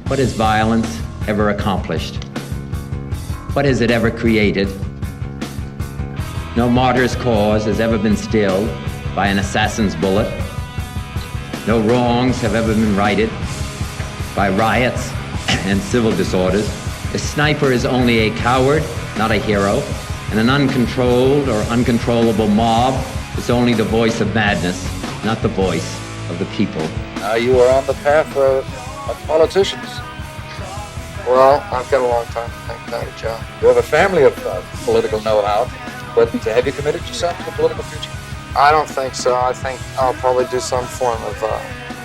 What has violence ever accomplished? What has it ever created? No martyr's cause has ever been stilled by an assassin's bullet. No wrongs have ever been righted by riots and civil disorders. A sniper is only a coward, not a hero, and an uncontrolled or uncontrollable mob is only the voice of madness, not the voice of the people. You are on the path of politicians. Well, I've got a long time to think about it, Joe. You have a family of political know-how, but have you committed yourself to a political future? I don't think so. I think I'll probably do some form of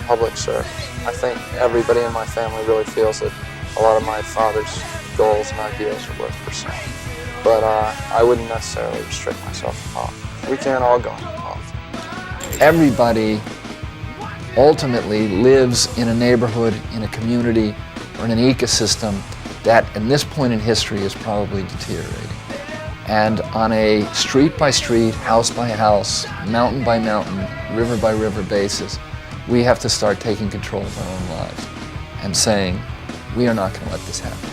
public service. I think everybody in my family really feels that a lot of my father's goals and ideals are worth pursuing. But I wouldn't necessarily restrict myself to politics. We can't all go into politics. Everybody ultimately lives in a neighborhood, in a community, or in an ecosystem that, at this point in history, is probably deteriorating. And on a street-by-street, house-by-house, mountain-by-mountain, river-by-river basis, we have to start taking control of our own lives and saying, we are not going to let this happen.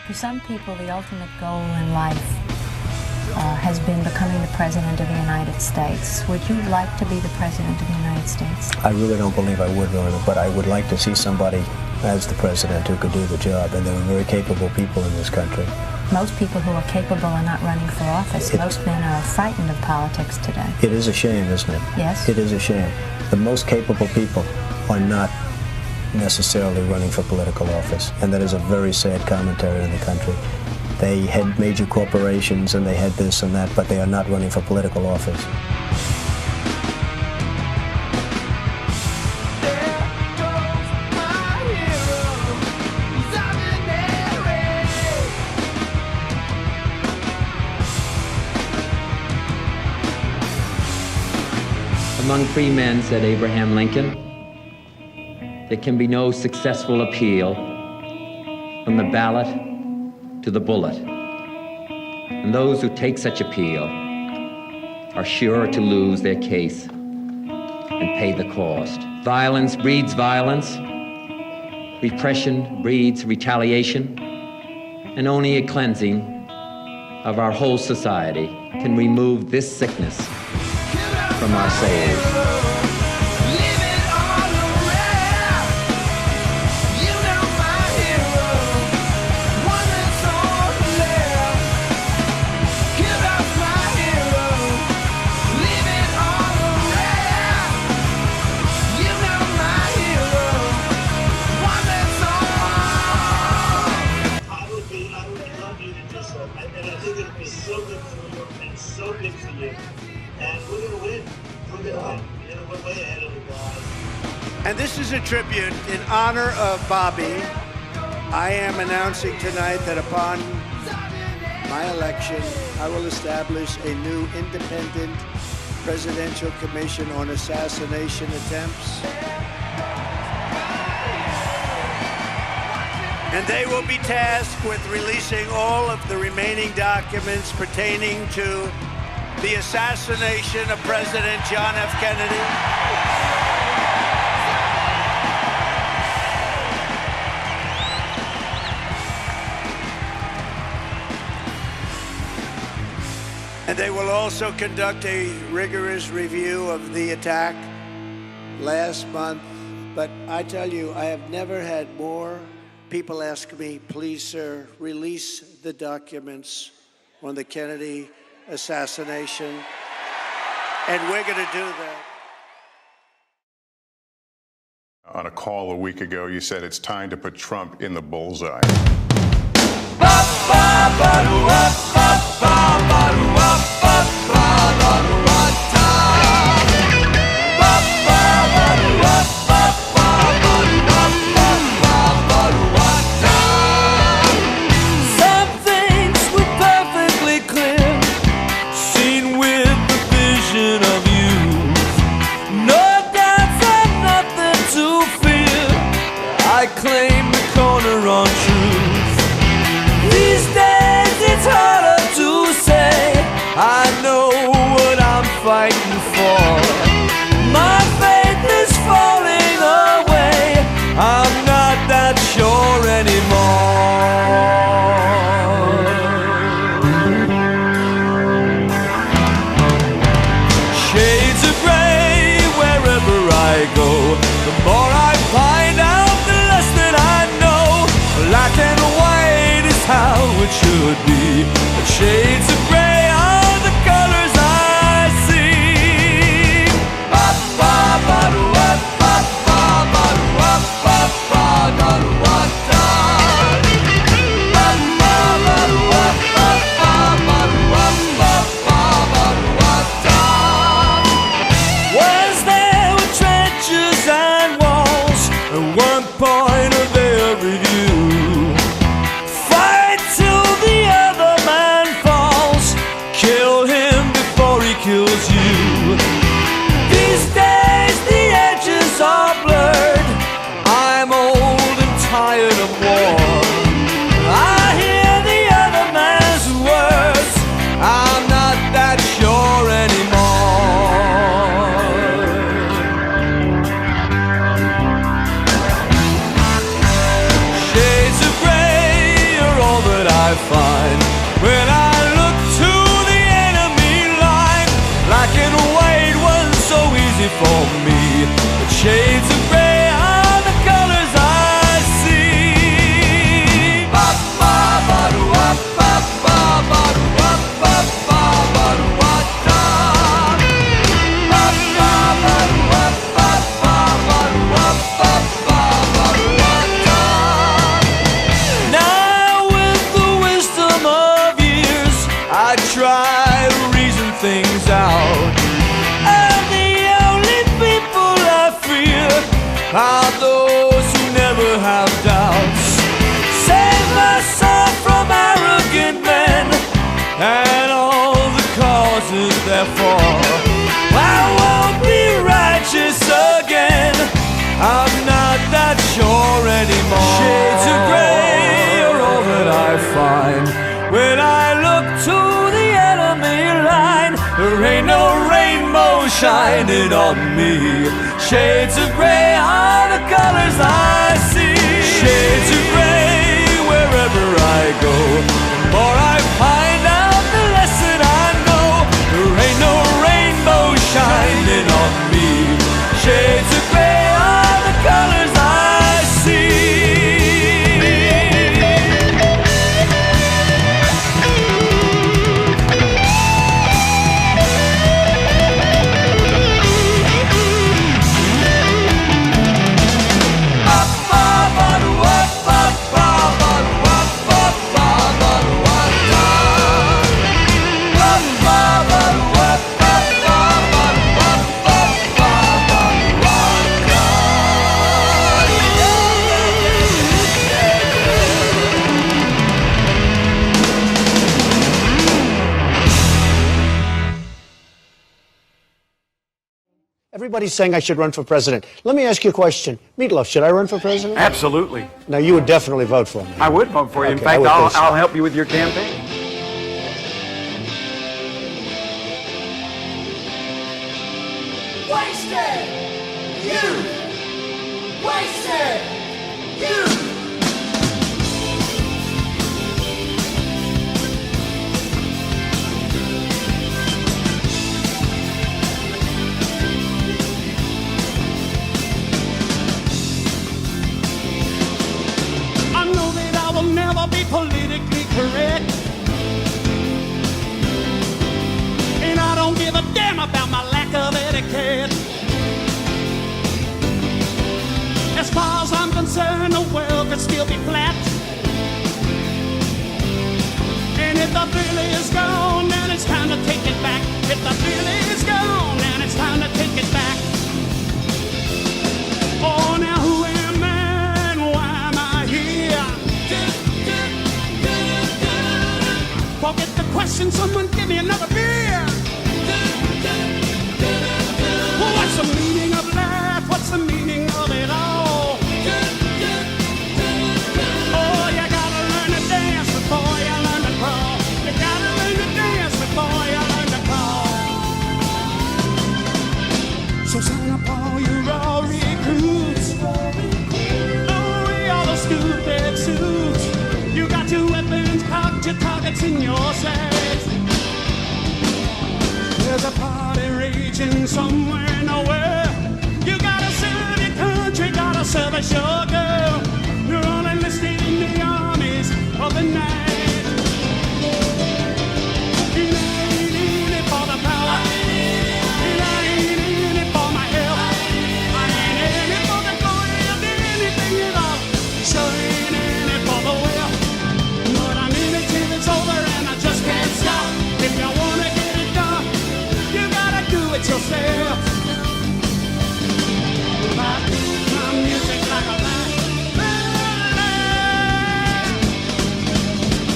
For some people, the ultimate goal in life has been becoming the President of the United States. Would you like to be the President of the United States? I really don't believe I would, Rona, but I would like to see somebody as the President who could do the job, and there are very capable people in this country. Most people who are capable are not running for office. Most men are frightened of politics today. It is a shame, isn't it? Yes. It is a shame. The most capable people are not necessarily running for political office, and that is a very sad commentary on the country. They had major corporations and they had this and that, but they are not running for political office. Among free men, said Abraham Lincoln, there can be no successful appeal from the ballot to the bullet. And those who take such appeal are sure to lose their case and pay the cost. Violence breeds violence. Repression breeds retaliation. And only a cleansing of our whole society can remove this sickness from our souls. And this is a tribute in honor of Bobby. I am announcing tonight that upon my election, I will establish a new independent presidential commission on assassination attempts. And they will be tasked with releasing all of the remaining documents pertaining to the assassination of President John F. Kennedy. And they will also conduct a rigorous review of the attack last month. But I tell you, I have never had more people ask me, please, sir, release the documents on the Kennedy assassination. And we're going to do that. On a call a week ago, you said it's time to put Trump in the bullseye. Some things were perfectly clear, seen with the vision of youth. No doubts and nothing to fear. I claim the corner on truth. These days it's harder to say I know what I'm fighting for. My faith is falling away. it should be. But shades of gray are the colors I see. Ba ba ba do ba ba ba ba do ba ba ba da do ba da. Ba ba ba do ba ba ba ba do ba ba ba ba do ba da. Was there were trenches and walls at one point of every view? Fight till the other man falls. Kill him before he kills you. These days the edges are blurred. I'm old and tired of war. I hear the other man's words. I'm not that sure anymore. Shades of gray are all that I find when I look to the enemy line. Black and white was so easy for me, but shades of gray are the colors I see. Ba ba ba do ba ba ba ba do ba ba ba ba do ba da. Ba ba ba do ba ba ba ba do ba ba ba ba do ba da. Now with the wisdom of years, I try to reason things out. And the only people I fear are those who never have doubts. Save myself from arrogant men and all the causes therefore. I won't be righteous again. I'm not that sure anymore. Shades of gray are all that I find when I look to the enemy line. There ain't no rainbow shining on me. Shades of gray are the colors I see. Shades of gray wherever I go. The more I find out, the less that I know. There ain't no rainbow shining on me. Shades of gray are the colors I see. Ba ba ba do ba ba ba ba do ba ba ba ba do ba da. Ba ba ba do ba ba ba ba do ba ba ba ba do ba da. Everybody's saying I should run for president. Let me ask you a question. Meatloaf, should I run for president? Absolutely. Now, you would definitely vote for me. I would vote for you. In Okay, I fact, would think so. I'll help you with your campaign. Wasted! You! Wasted! You! I know that I will never be politically correct, and I don't give a damn about my lack of etiquette. As far as I'm concerned, the world could still be flat. And if the feeling is gone, then it's time to take it back. If the feeling is gone, then it's time to take it back. Oh, now who am I and why am I here? Forget the question, someone give me another beer. Well, what's the meaning of life? What's the meaning of it all? Oh, you gotta learn to dance before you learn to crawl. You gotta learn to dance before you learn to crawl. So sign up all you raw recruits. Oh, all the stupid suits. You got your weapons cocked, your targets in your sights. There's a party raging somewhere nowhere. You gotta serve your country, gotta service your girl. You're all enlisted in the armies of the night. it yourself. My music like a light.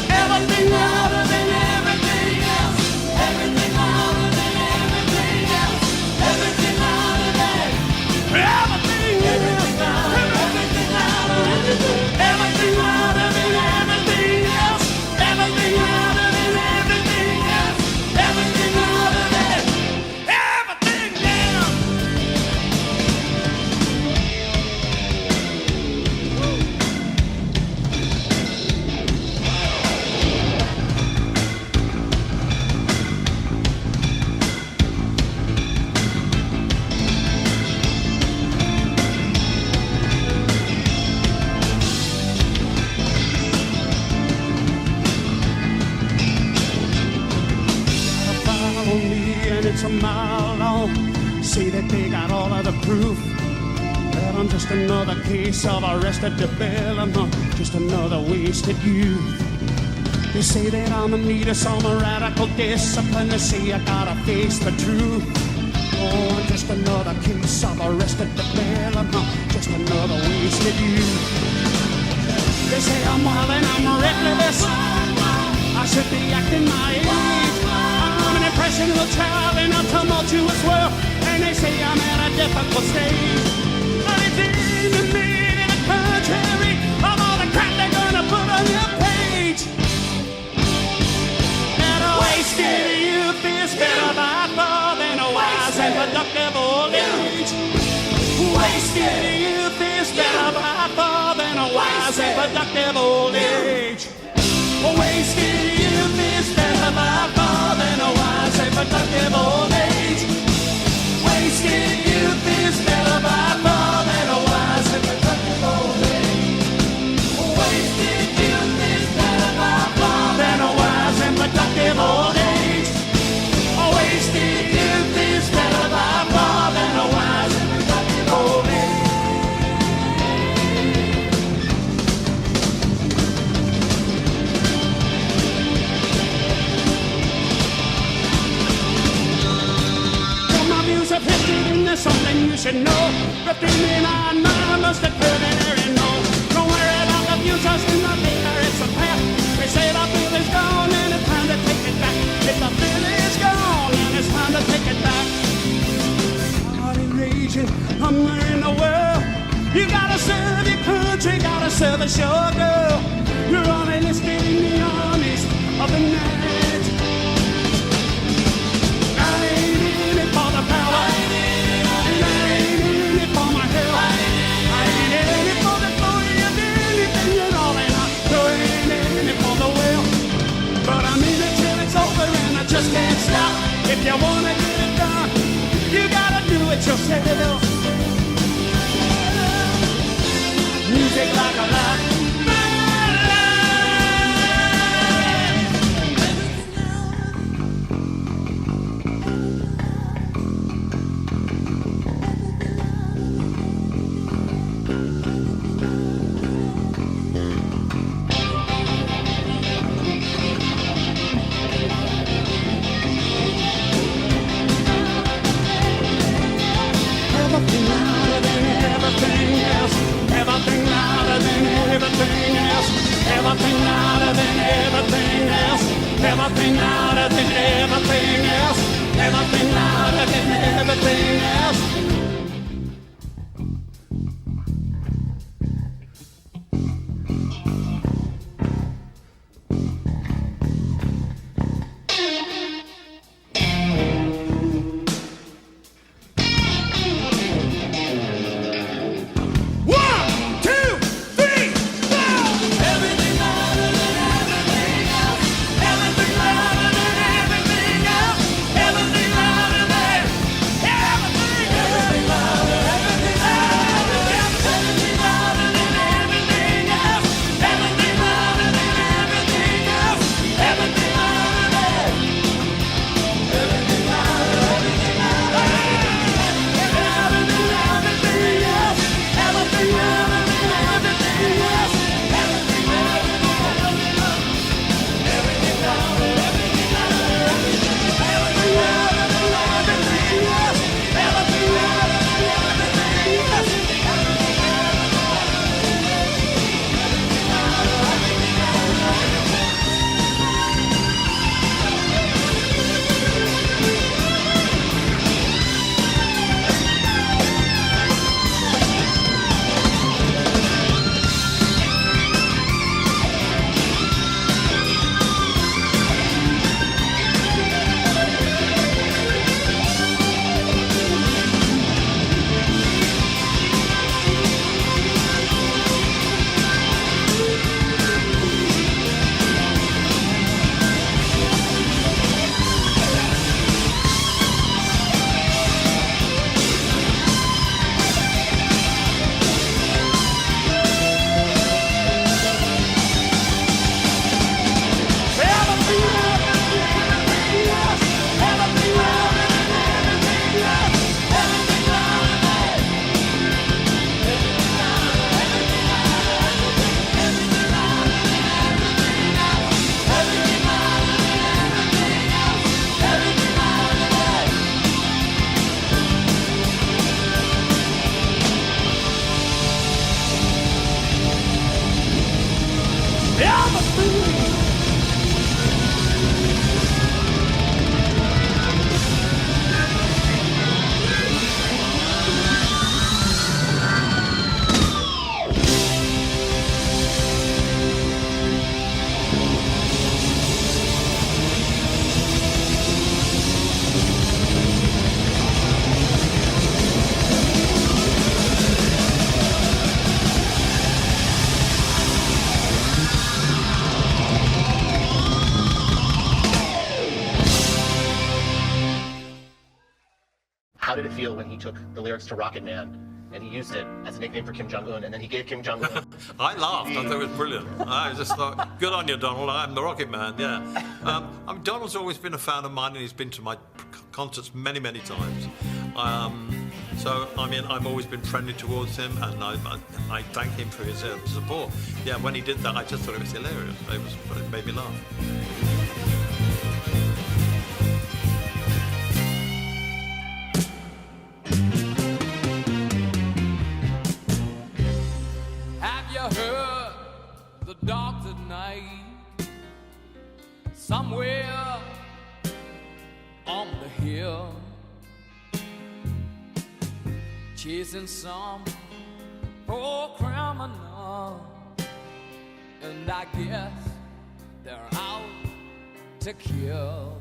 Everything louder than everything else. Everything louder than everything else. Everything louder than everything else. Everything louder, everything louder, everything louder than everything else. Everything louder than everything else. Everything louder than everything else. Follow me and it's a mile long. Say that they got all of the proof. But I'm just another case of arrested development. Just another wasted youth. They say that I'm in need of some radical discipline. They say I gotta face the truth. Oh, I'm just another case of arrested development. Just another wasted youth. They say I'm wild and I'm reckless. I should be acting my age. I'm an impressionable child in a tumultuous world. And they say I'm at a difficult stage. But it's in the mid and the contrary of all the crap they're gonna put on your page. That a wasted youth is better by far than a wise and productive old age. Wasted youth is better by far than a wise and productive old age. Wasted youth is better by far than a wise and productive old age. Wasted youth is better by far than a wise and productive old age. Wasted youth is better by far than a wise and productive old age. Wasted youth is better by far than a wise and productive old age. Of history, and there's something you should know. The thing in our mind must occur in every know. Don't worry about the future's in the future, it's a past. They say the feeling's gone and it's time to take it back. If the feeling's gone and it's time to take it back. Party raging, hunger in the world. You gotta serve your country, gotta service your girl. You're all enlisted in the armies of the night. I ain't in it for the power. I ain't in it for my health. I ain't in it for the glory of anything at all. And I ain't in it for the will. But I'm in it till it's over and I just can't stop. If you wanna get it done, you gotta do it yourself. Music like a light. Everything louder than everything else. Everything louder than everything else. Everything louder than everything else. Everything louder than everything else. Everything louder than everything else. Everything louder than everything else. Everything louder than everything How did it feel when he took the lyrics to Rocket Man and he used it as a nickname for Kim Jong-un, and then he gave Kim Jong-un... I laughed. I thought it was brilliant. I just thought, good on you, Donald. I'm the Rocket Man, yeah. Donald's always been a fan of mine, and he's been to my concerts many, many times. So, I mean, I've always been friendly towards him, and I thank him for his support. Yeah, when he did that, I just thought it was hilarious. It made me laugh. Heard the dogs at night somewhere on the hill, chasing some poor criminal, and I guess they're out to kill.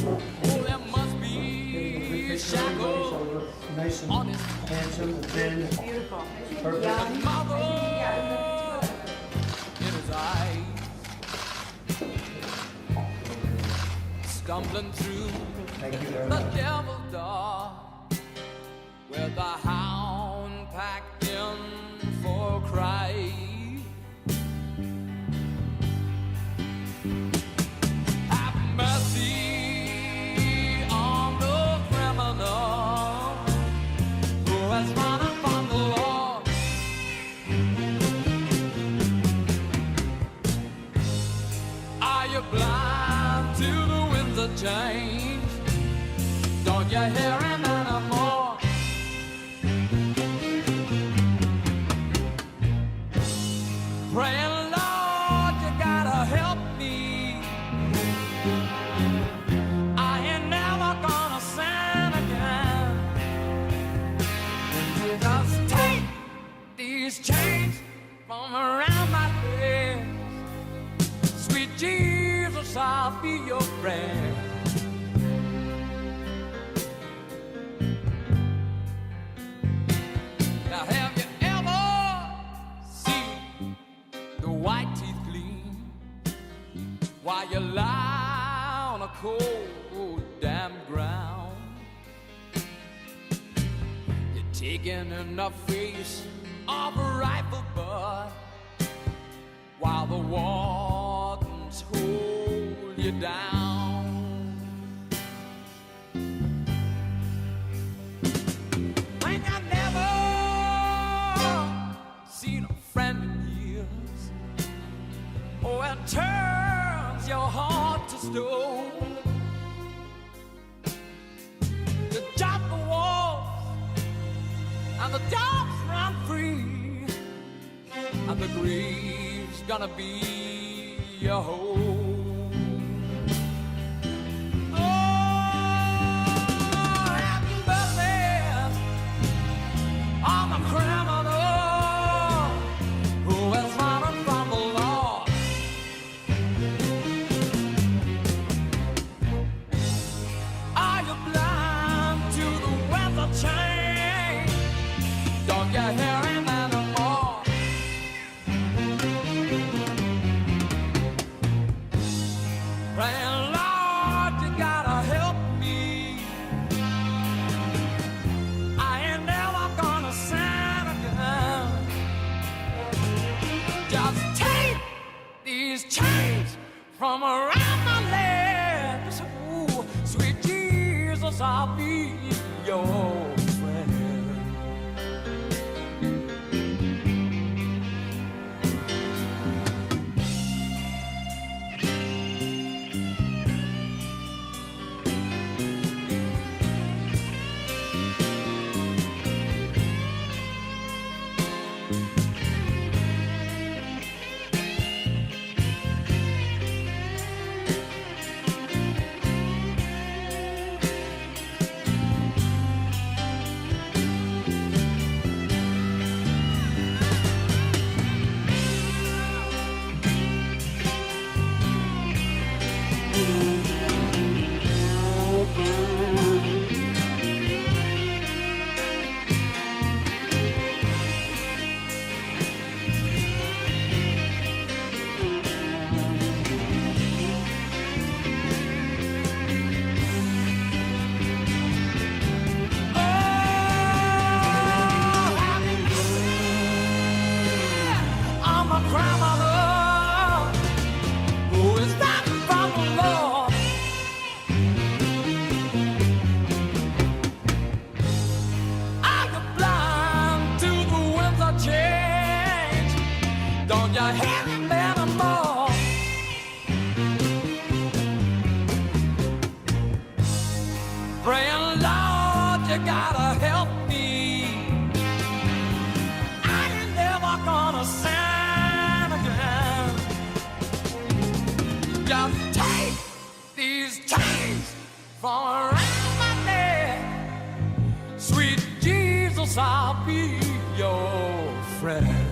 Oh, there must be shackles nice and on his handsome and thin. Beautiful. Perfect. and mother in his eyes, stumbling through Thank you very the much. devil's door, with the hound packed in for a cry. Have mercy on the criminal who has run from the law. Are you blind to the winds of change? Don't you hear him anymore? Praying, Lord, you gotta help me. I ain't never gonna sin again. Just take these chains from around my head. Sweet Jesus, I'll be your friend. Now have you ever seen the white teeth gleam while you lie on a cold damn ground? You're taking in the face of a rifle butt while the wardens hold you down. When you never seen a friend in years, oh, it turns your heart to stone. You jump the walls and the dogs run free, and the grave's gonna be your home. Oh, have mercy on the criminal who has run from the law. Are you blind to the winds of change? Don't you hear him anymore? Praying, Lord, you gotta help me. I ain't never gonna sin again. Just take these chains from around my legs. Ooh, sweet Jesus, I'll be your friend. him anymore. Praying, Lord, you gotta help me. I ain't never gonna sin again. Just take these chains from around my neck. Sweet Jesus, I'll be your friend.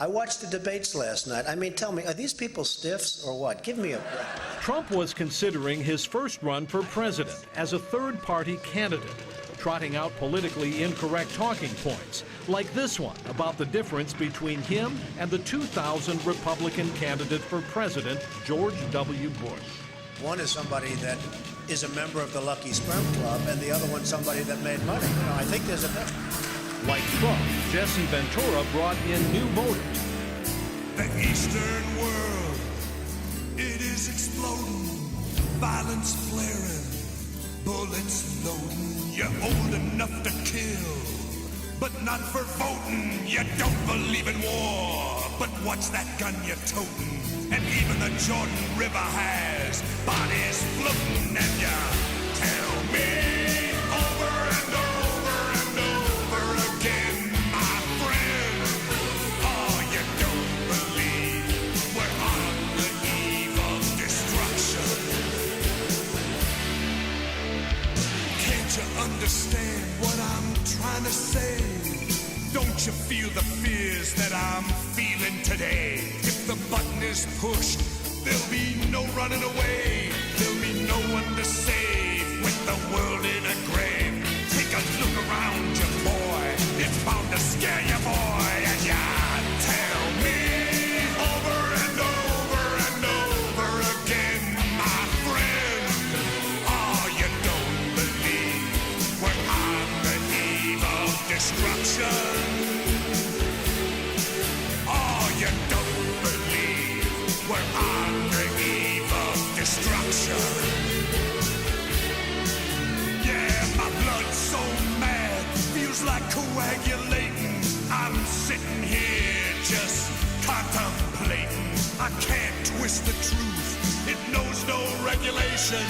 I watched the debates last night. I mean, tell me, are these people stiffs or what? Give me a break. Trump was considering his first run for president as a third-party candidate, trotting out politically incorrect talking points, like this one about the difference between him and the 2000 Republican candidate for president, George W. Bush. One is somebody that is a member of the Lucky Sperm Club, and the other one somebody that made money. You know, I think there's a difference. Like Trump, Jesse Ventura brought in new voters. The Eastern world, it is exploding, violence flaring, bullets loading. You're old enough to kill, but not for voting. You don't believe in war, but what's that gun you're toting? And even the Jordan River has bodies floating, and you tell me over and over and over again, my friend, oh, you don't believe we're on the eve of destruction. Can't you understand what I'm trying to say? Don't you feel the fears that I'm feeling today? If the button is pushed, there'll be no running away. There'll be no one to save with the world in a grave. Take a look around you, boy. It's bound to scare you, boy. And you tell me over and over and over again, my friend, oh, you don't believe we're on the eve of destruction. Oh, you don't believe we're on the eve of destruction. Yeah, my blood's so mad, feels like coagulating. I'm sitting here just contemplating. I can't twist the truth, it knows no regulation.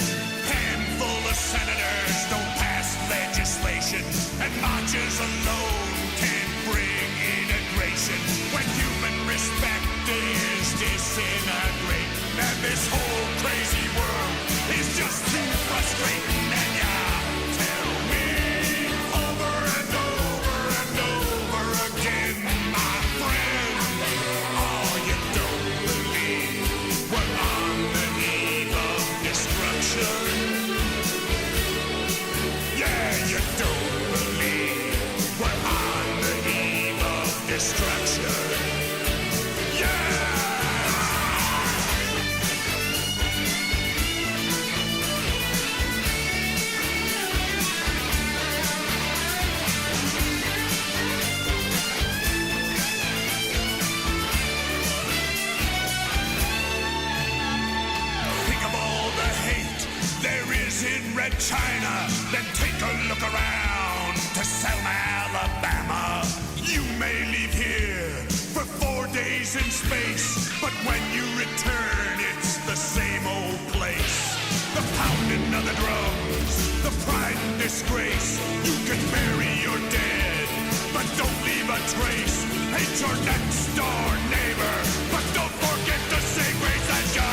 Handful of senators don't pass legislation, and marches alone can't bring integration. When human respect is disintegrating, and this whole crazy world is just too frustrating. And you tell me over and over and over again, my friend, oh, you don't believe we're on the eve of destruction. Yeah, you don't believe we're on the eve of destruction. In Red China, then take a look around to Selma, Alabama. You may leave here for 4 days in space, but when you return, it's the same old place. The pounding of the drums, the pride and disgrace. You can bury your dead, but don't leave a trace. Hate your next door neighbor, but don't forget to say grace as you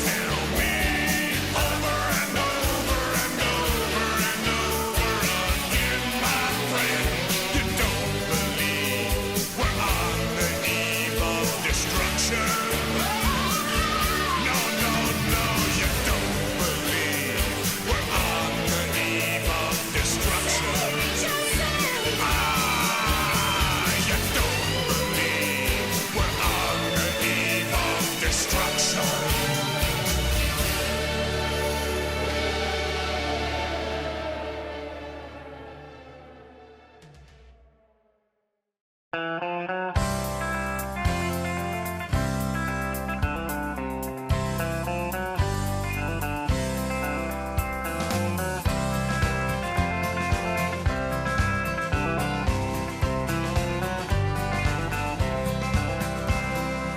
tell me over and over and over and over again, my friend. You don't believe we're on the eve of destruction. No, no, no, you don't believe we're on the eve of destruction. Ah, you don't believe we're on the eve of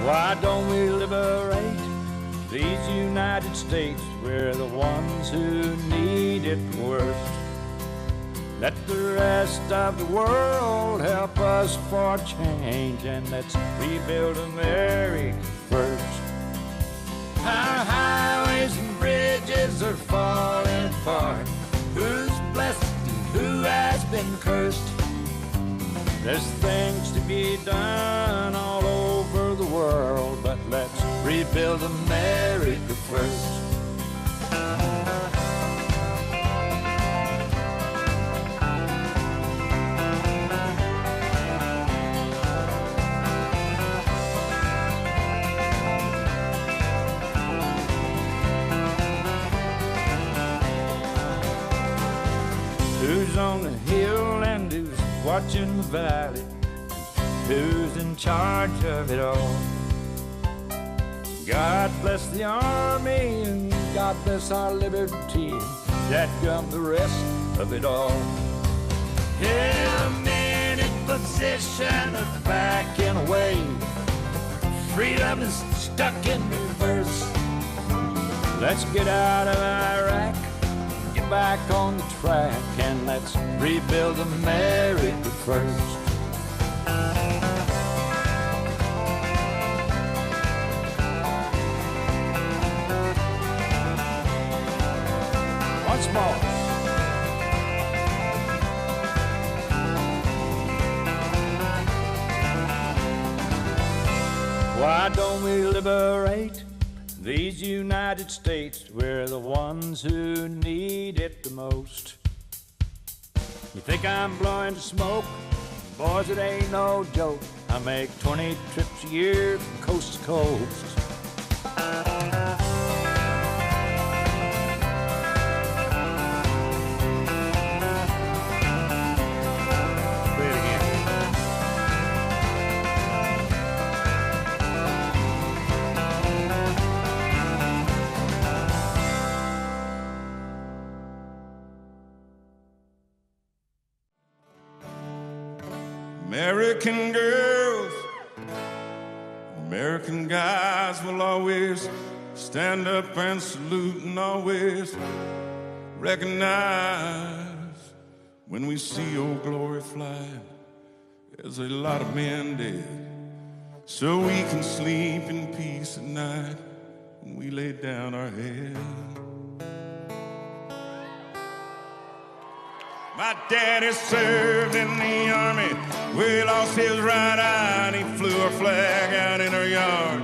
Why don't we liberate these United States? We're the ones who need it worst. Let the rest of the world help us for change, and let's rebuild America first. Our highways and bridges are falling apart. Who's blessed and who has been cursed? There's things to be done all over the world, but let's rebuild America first. Who's on the hill and who's watching the valley? Who's in charge of it all? God bless the army and God bless our liberty, and that gun the rest of it all. Yeah, the men in position are backing away. Freedom is stuck in reverse. Let's get out of Iraq, get back on the track, and let's rebuild America first. Once more. Why don't we liberate these United States? We're the ones who need it the most. You think I'm blowing smoke? Boys, it ain't no joke. I make 20 trips a year from coast to coast. American girls, American guys will always stand up and salute and always recognize when we see old glory flying. There's a lot of men dead, so we can sleep in peace at night when we lay down our head. My daddy served in the army. We lost his right eye and he flew our flag out in our yard.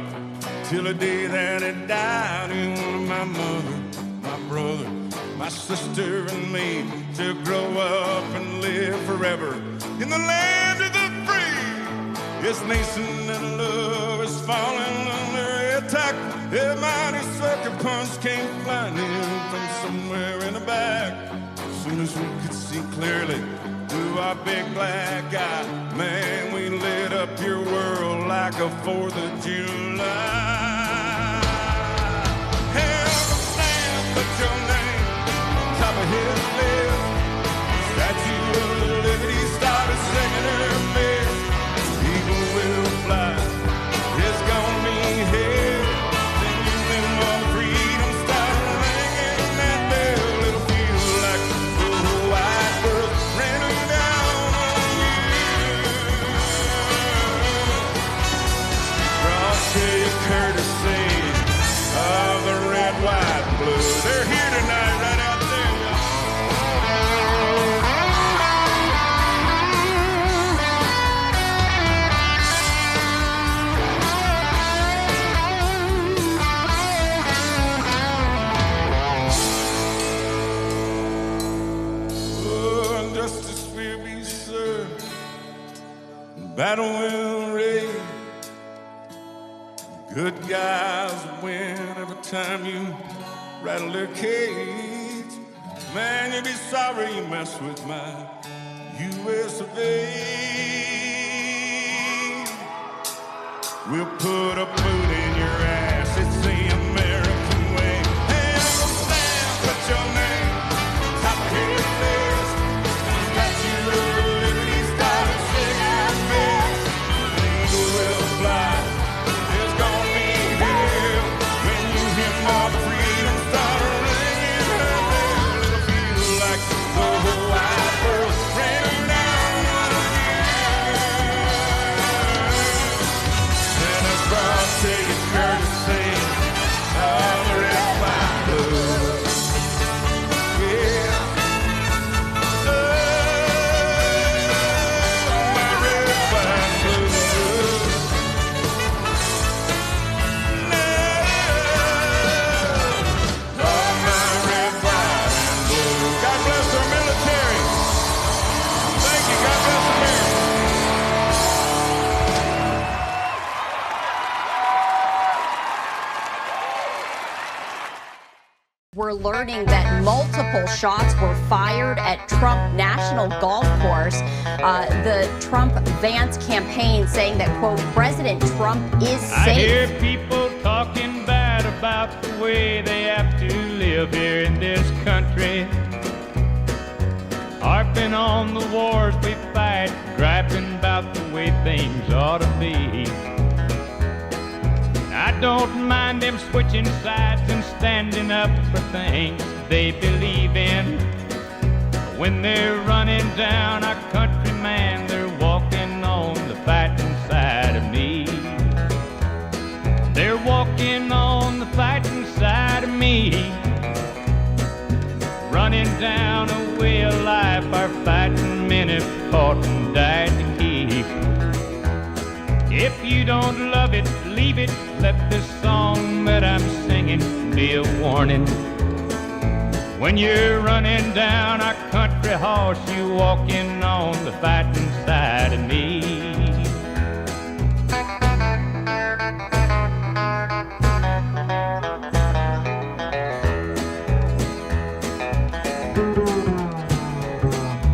Till the day that he died, he wanted my mother, my brother, my sister and me to grow up and live forever in the land of the free. This nation and love is falling under attack. A mighty sucker punch came flying in from somewhere in the back. As soon as we could see clearly through our big black eye, man, we lit up your world like a 4th of July. Hell, Sam, put your name on top of his list. Statue of Liberty started singing her miss. People will fly, it's gonna be hell. Singing them all freedom, start ringing that bell. It'll feel like the whole wide world raining down on you. Brought to you courtesy of the red, white, and blue. They're here tonight, right out there. Oh, and justice will be served, battle will rage. Good guys win every time you rattle their cage. Man, you'll be sorry you messed with my U.S. of A. We'll put a boot in your ass, it's the American way. Hey, Uncle Sam, put your name top of his list. Statue of Liberty started singing miss. The eagle will fly, there's we're learning that multiple shots were fired at Trump National Golf Course. The Trump-Vance campaign saying that, quote, President Trump is safe. I hear people talking bad about the way they have to live here in this country. Harping on the wars we fight, griping about the way things ought to be. I don't mind them switching sides and standing up for things they believe in. When they're running down our country, man, they're walking on the fighting side of me. They're walking on the fighting side of me. Running down a way of life our fighting men have fought and died to keep. If you don't love it, leave it. Let this song that I'm singing be a warning. When you're running down our country horse, you walking on the fighting side of me.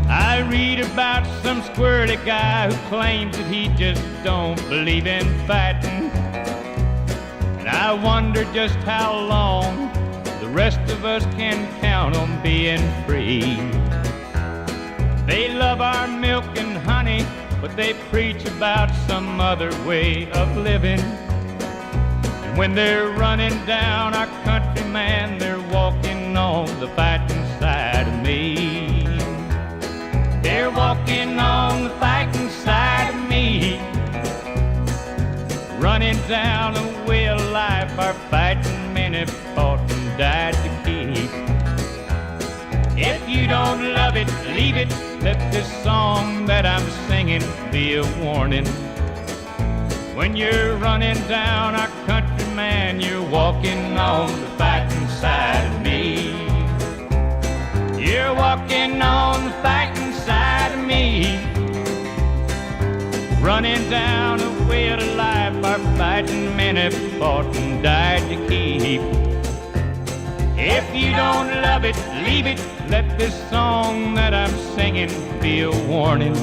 I read about some squirrely guy who claims that he just don't believe in fighting. And I wonder just how long the rest of us can count on being free. They love our milk and honey, but they preach about some other way of living. And when they're running down our country, man, they're walking on the fighting side of me. They're walking on the fighting side of me. Running down a way of life our fighting men have fought and died to keep. If you don't love it, leave it. Let this song that I'm singing be a warning. When you're running down our country, man, you're walking on the fighting side of me. You're walking on the fighting side of me. Running down a way of life our fighting men have fought and died to keep. If you don't love it, leave it. Let this song that I'm singing be a warning.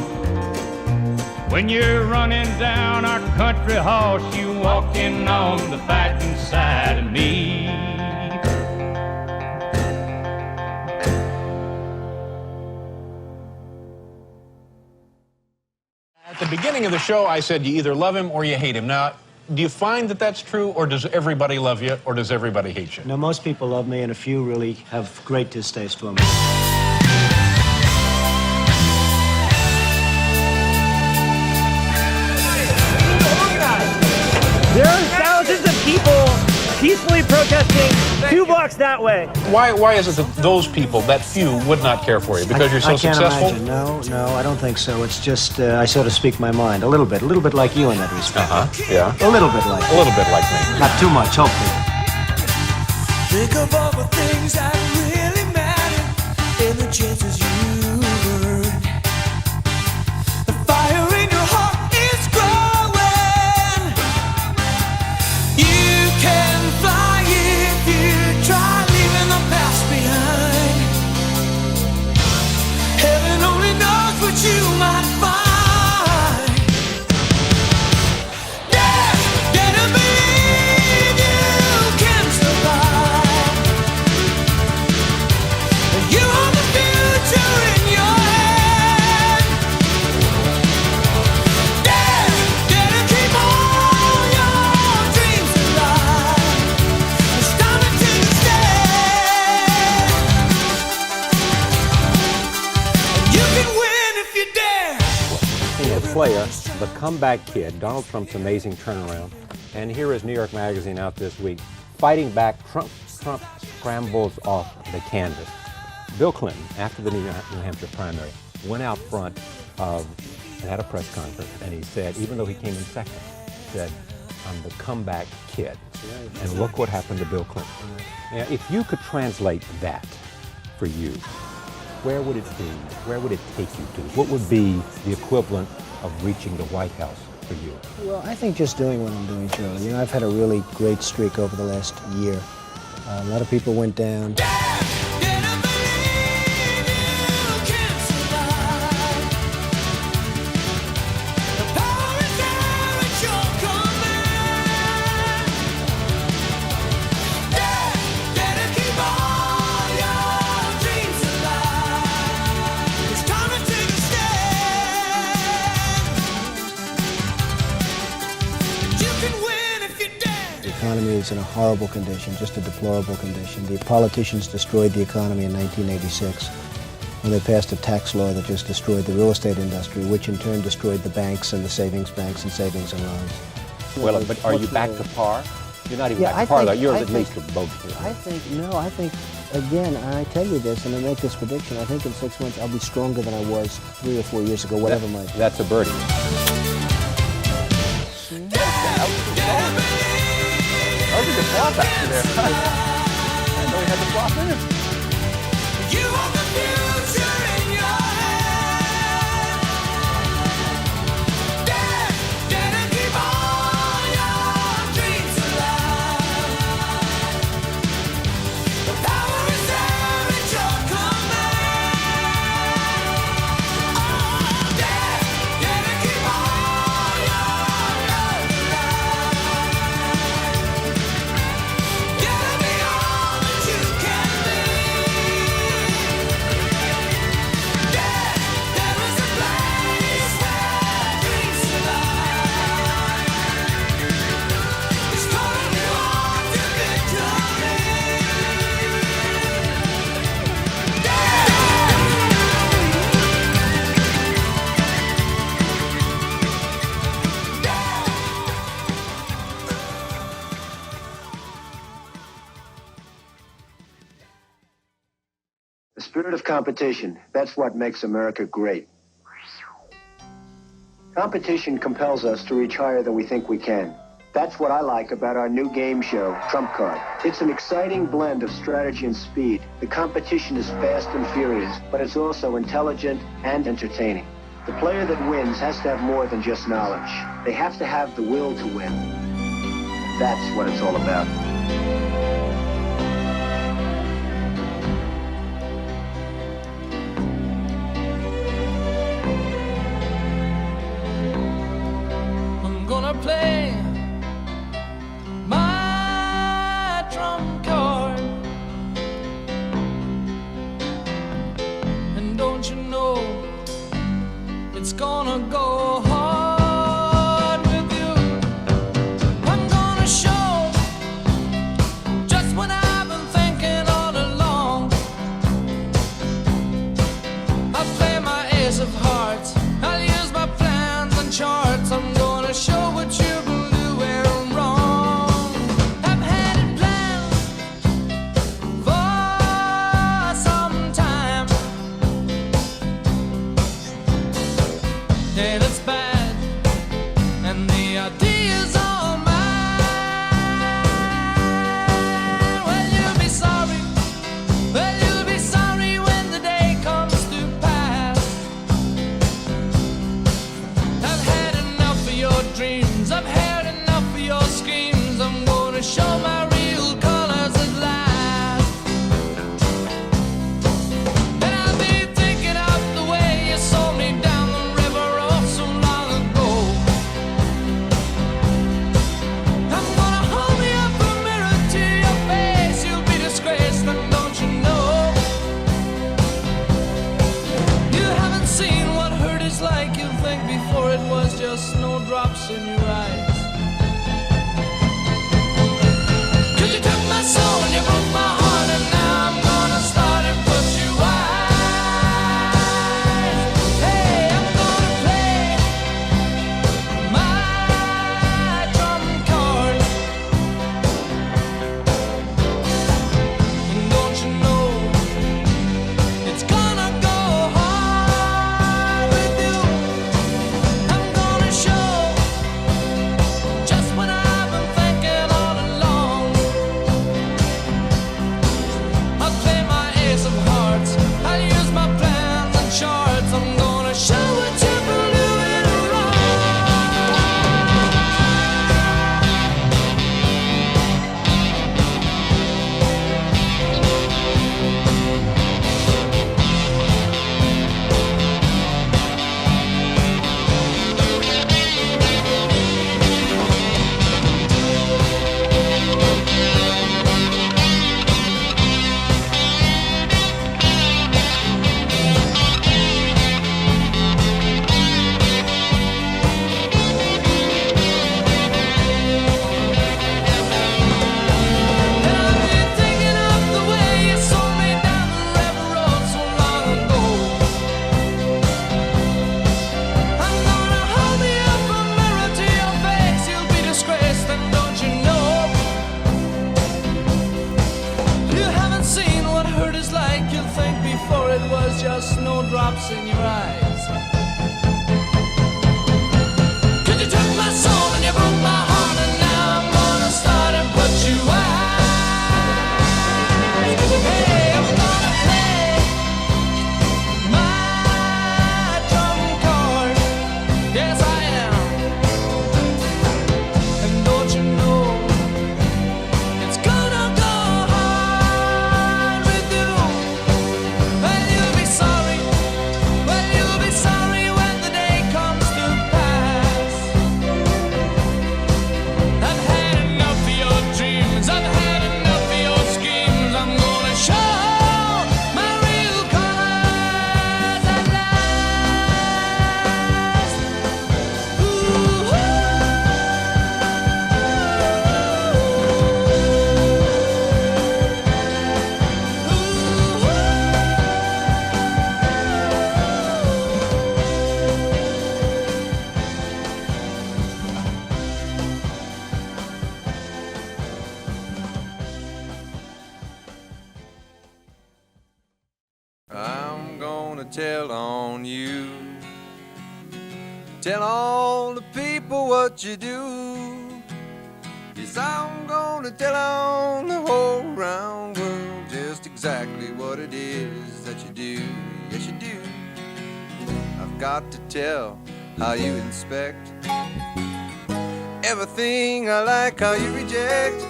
When you're running down our country horse, you walking on the fighting side of me. At the beginning of the show, I said you either love him or you hate him. Now, do you find that that's true, or does everybody love you, or does everybody hate you? No, most people love me, and a few really have great distaste for me. There are thousands of people peacefully protesting 2 blocks that way. Why is it that those people, that few, would not care for you? Because you're so successful? Imagine. No, I don't think so. It's just I sort of speak my mind a little bit like you in that respect. Yeah. A little bit like A little bit like me. Not too much, hopefully. Think of all the things that really matter and the chances you earn. The fire in your heart is growing. You can fly if you try, leaving the past behind. Heaven only knows what you might find. Yeah, gotta believe you can survive. You are the future in your hand. Yeah, gotta keep all your dreams alive. It's time to take a stand. You can win if you dare. Skinhead player, the comeback kid, Donald Trump's amazing turnaround. And here is New York Magazine out this week. Fighting back, Trump scrambles off the canvas. Bill Clinton, after the New Hampshire primary, went out front and had a press conference, and he said, even though he came in second, said, I'm the comeback kid. And look what happened to Bill Clinton. Now, if you could translate that for you, where would it be? Where would it take you to? What would be the equivalent of reaching the White House for you? Well, I think just doing what I'm doing, Charlie. You know, I've had a really great streak over the last year. A lot of people went down. The economy is in a horrible condition, just a deplorable condition. The politicians destroyed the economy in 1986 when they passed a tax law that just destroyed the real estate industry, which in turn destroyed the banks and the savings banks and savings and loans. Well, but are you back to par? You're not even back to par, though. You're at least above. I think, again, I tell you this, and I make this prediction, I think in 6 months I'll be stronger than I was 3 or 4 years ago, whatever my... That's a birdie. That was a good flop after there. I know he had the flop in it. You want the future in your hand. Dare to keep all your dreams alive. The power is there at your command. Oh, dare to keep all your love alive. Gotta be all that you can be. There is a place where dreams survive. It's calling you on to victory. The spirit of competition, that's what makes America great. Competition compels us to reach higher than we think we can. That's what I like about our new game show, Trump Card. It's an exciting blend of strategy and speed. The competition is fast and furious, but it's also intelligent and entertaining. The player that wins has to have more than just knowledge. They have to have the will to win. That's what it's all about. I'm gonna play my trump card. And don't you know it's gonna go hard with you. I'm gonna show just what I've been thinking all along. I'll play my ace of hearts. I'll use my plans and charts. I'm gonna show what you've been doing wrong. I've had it planned for some time. And teardrops in your eyes. 'Cause you took my soul and you broke my heart, and now I'm gonna start and put you out. Hey, I'm gonna play my drum card. Yes, I am. And don't you know, it's gonna go hard with you. Well, you'll be sorry. Well, you'll be sorry when the day comes to pass. I've had enough of your dreams. I've had enough of your schemes. I'm gonna show my real colors at last. Ooh, I'm gonna tell on you. Tell all the people what you do. Yes, I'm gonna tell on the whole round world just exactly what it is that you do. Yes, you do. I've got to tell how you inspect everything I like, how you reject.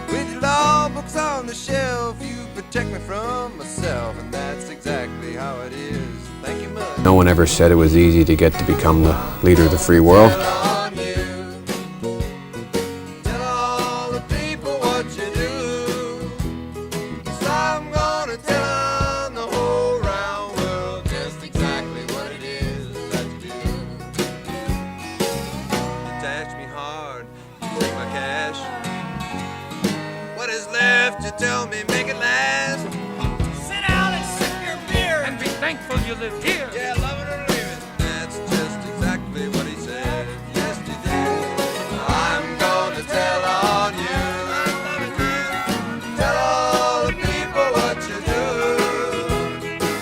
With your law books on the shelf, you protect me from myself, and that's exactly how it is. Thank you much. No one ever said it was easy to get to become the leader of the free world. Tell all the people what you do. 'Cause I'm gonna tell on the whole round world just exactly what it is that you do. You tax me hard, you take my cash. What is left, you tell me, make it last. sit down and sip your beer and be thankful you live here. Yeah, love it or leave it. That's just exactly what he said. Yes, he did. I'm gonna tell on you. Tell all the people what you do.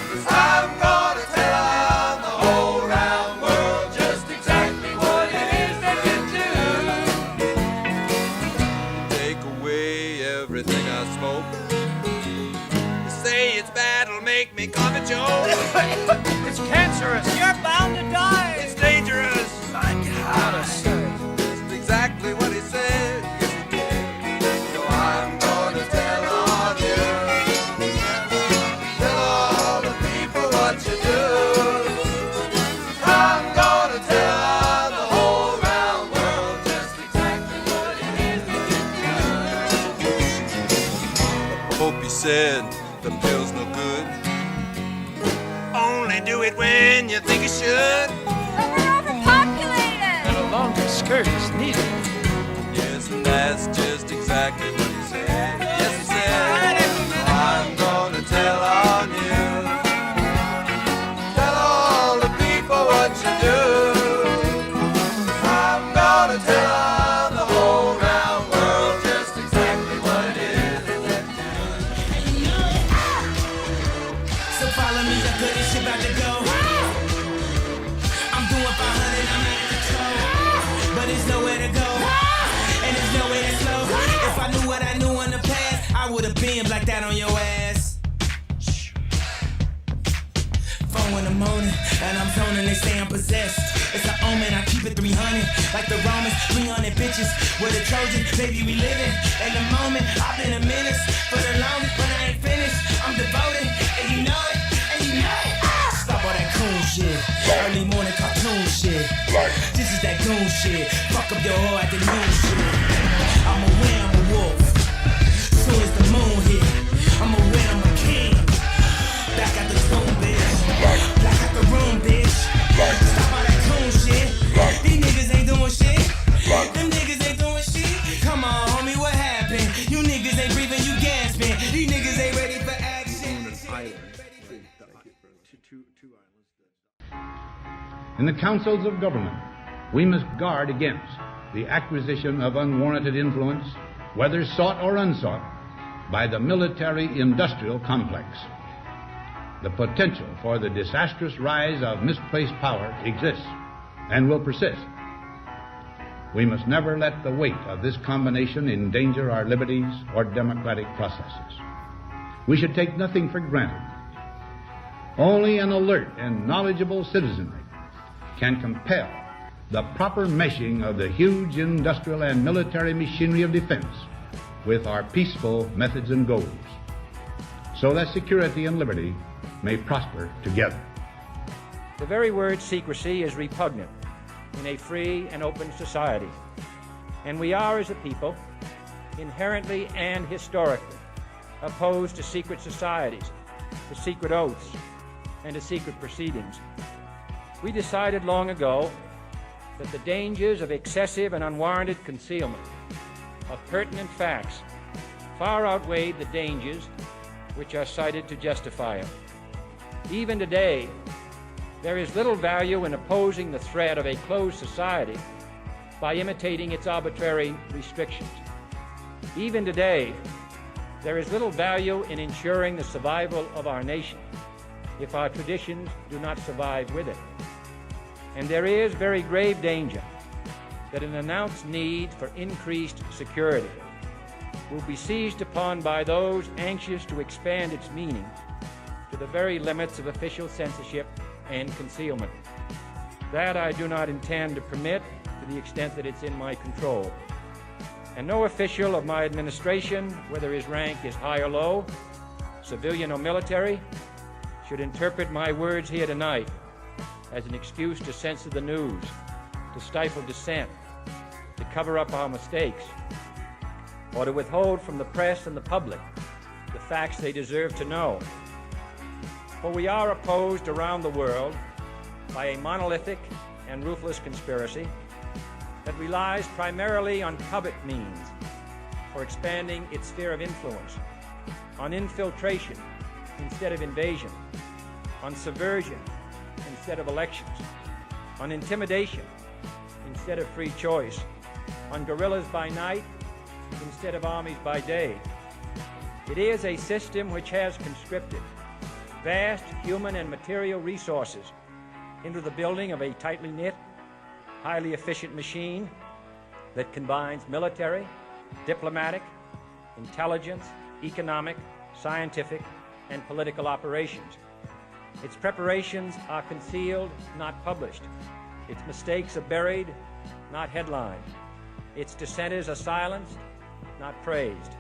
'Cause I'm gonna tell on the whole round world just exactly what it is that you do. You take away everything I smoke. You say it's bad, it'll make me cough and choke. It's cancerous. You're bound to die. It's dangerous. I gotta say. That's exactly what he said. Yes, he did. So I'm gonna tell on you. Tell all the people what you do. I'm gonna tell on the whole round world just exactly what it is that you do. I hope he said the pill's no good. Only do it when you think you should. But we're overpopulated. And a longer skirt is needed. Yes, and that's just exactly what he said. Yes, he said. I'm gonna tell on you. Tell all the people what you do. I'm gonna tell on the whole round world just exactly what it is that you do. So follow me, the good shit about to go. I'm doing 500, I'm out of control. But there's nowhere to go, and there's nowhere to slow. If I knew what I knew in the past, I would have been like that on your ass. 4 in the morning, and I'm zoning, they say I'm possessed. It's an omen, I keep it 300, like the Romans, 300 bitches. With a Trojan, baby, we living in the moment. I've been a menace for the longest, but I ain't finished. I'm devoted, and you know it, and you know it. Stop all that coon shit, early morning cartoon shit. This is that goon shit, fuck up your whole afternoon shit. I'm a win, I'm a wolf. Soon as the moon hit, I'm a win, I'm a king. Back at the room, bitch. Back at the room, bitch. Stop all that coon shit. These niggas ain't doing shit. Them niggas ain't doing shit. Come on, homie, what happened? You niggas ain't breathing, you gasping. These niggas ain't ready for action. In the councils of government, we must guard against the acquisition of unwarranted influence, whether sought or unsought, by the military-industrial complex. the potential for the disastrous rise of misplaced power exists and will persist. We must never let the weight of this combination endanger our liberties or democratic processes. We should take nothing for granted. Only an alert and knowledgeable citizenry can compel the proper meshing of the huge industrial and military machinery of defense with our peaceful methods and goals, so that security and liberty may prosper together. The very word secrecy is repugnant in a free and open society, and we are, as a people, inherently and historically opposed to secret societies, to secret oaths, and to secret proceedings. We decided long ago that the dangers of excessive and unwarranted concealment of pertinent facts far outweighed the dangers which are cited to justify it. Even today, there is little value in opposing the threat of a closed society by imitating its arbitrary restrictions. Even today, there is little value in ensuring the survival of our nation if our traditions do not survive with it. And there is very grave danger that an announced need for increased security will be seized upon by those anxious to expand its meaning to the very limits of official censorship and concealment. That I do not intend to permit to the extent that it's in my control. And no official of my administration, whether his rank is high or low, civilian or military, should interpret my words here tonight as an excuse to censor the news, to stifle dissent, to cover up our mistakes, or to withhold from the press and the public the facts they deserve to know. For we are opposed around the world by a monolithic and ruthless conspiracy that relies primarily on covert means for expanding its sphere of influence, on infiltration instead of invasion, on subversion instead of elections, on intimidation instead of free choice, on guerrillas by night instead of armies by day. It is a system which has conscripted vast human and material resources into the building of a tightly knit, highly efficient machine that combines military, diplomatic, intelligence, economic, scientific, and political operations. Its preparations are concealed, not published. Its mistakes are buried, not headlined. Its dissenters are silenced, not praised.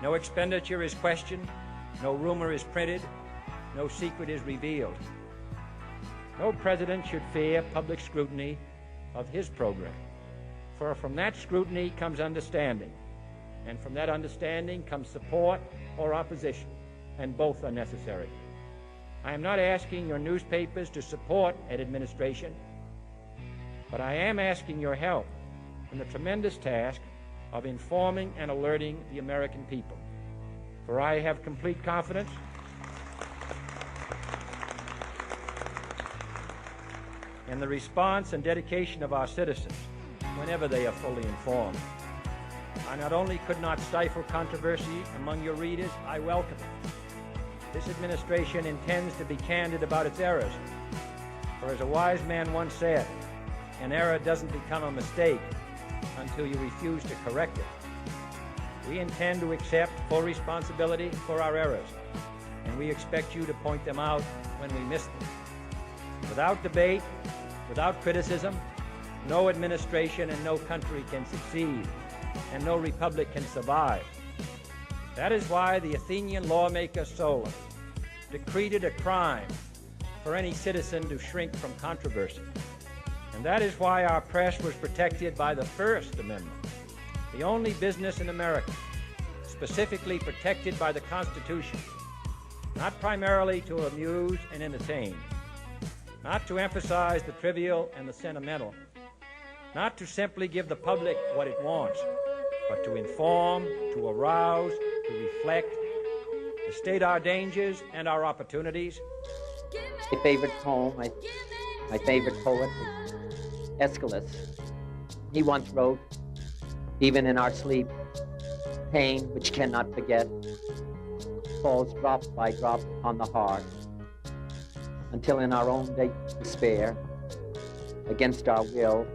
No expenditure is questioned, no rumor is printed, no secret is revealed. No president should fear public scrutiny of his program, for from that scrutiny comes understanding, and from that understanding comes support or opposition, and both are necessary. I am not asking your newspapers to support an administration, but I am asking your help in the tremendous task of informing and alerting the American people. For I have complete confidence in the response and dedication of our citizens whenever they are fully informed. I not only could not stifle controversy among your readers, I welcome it. This administration intends to be candid about its errors. For as a wise man once said, an error doesn't become a mistake until you refuse to correct it. We intend to accept full responsibility for our errors, and we expect you to point them out when we miss them. Without debate, without criticism, no administration and no country can succeed, and no republic can survive. That is why the Athenian lawmaker Solon decreed it a crime for any citizen to shrink from controversy. And that is why our press was protected by the First Amendment, the only business in America specifically protected by the Constitution, not primarily to amuse and entertain, not to emphasize the trivial and the sentimental, not to simply give the public what it wants, but to inform, to arouse, to reflect, to state our dangers and our opportunities. My favorite poem, my favorite poet was Aeschylus. He once wrote, "Even in our sleep, pain which cannot forget falls drop by drop on the heart, until in our own despair, against our will,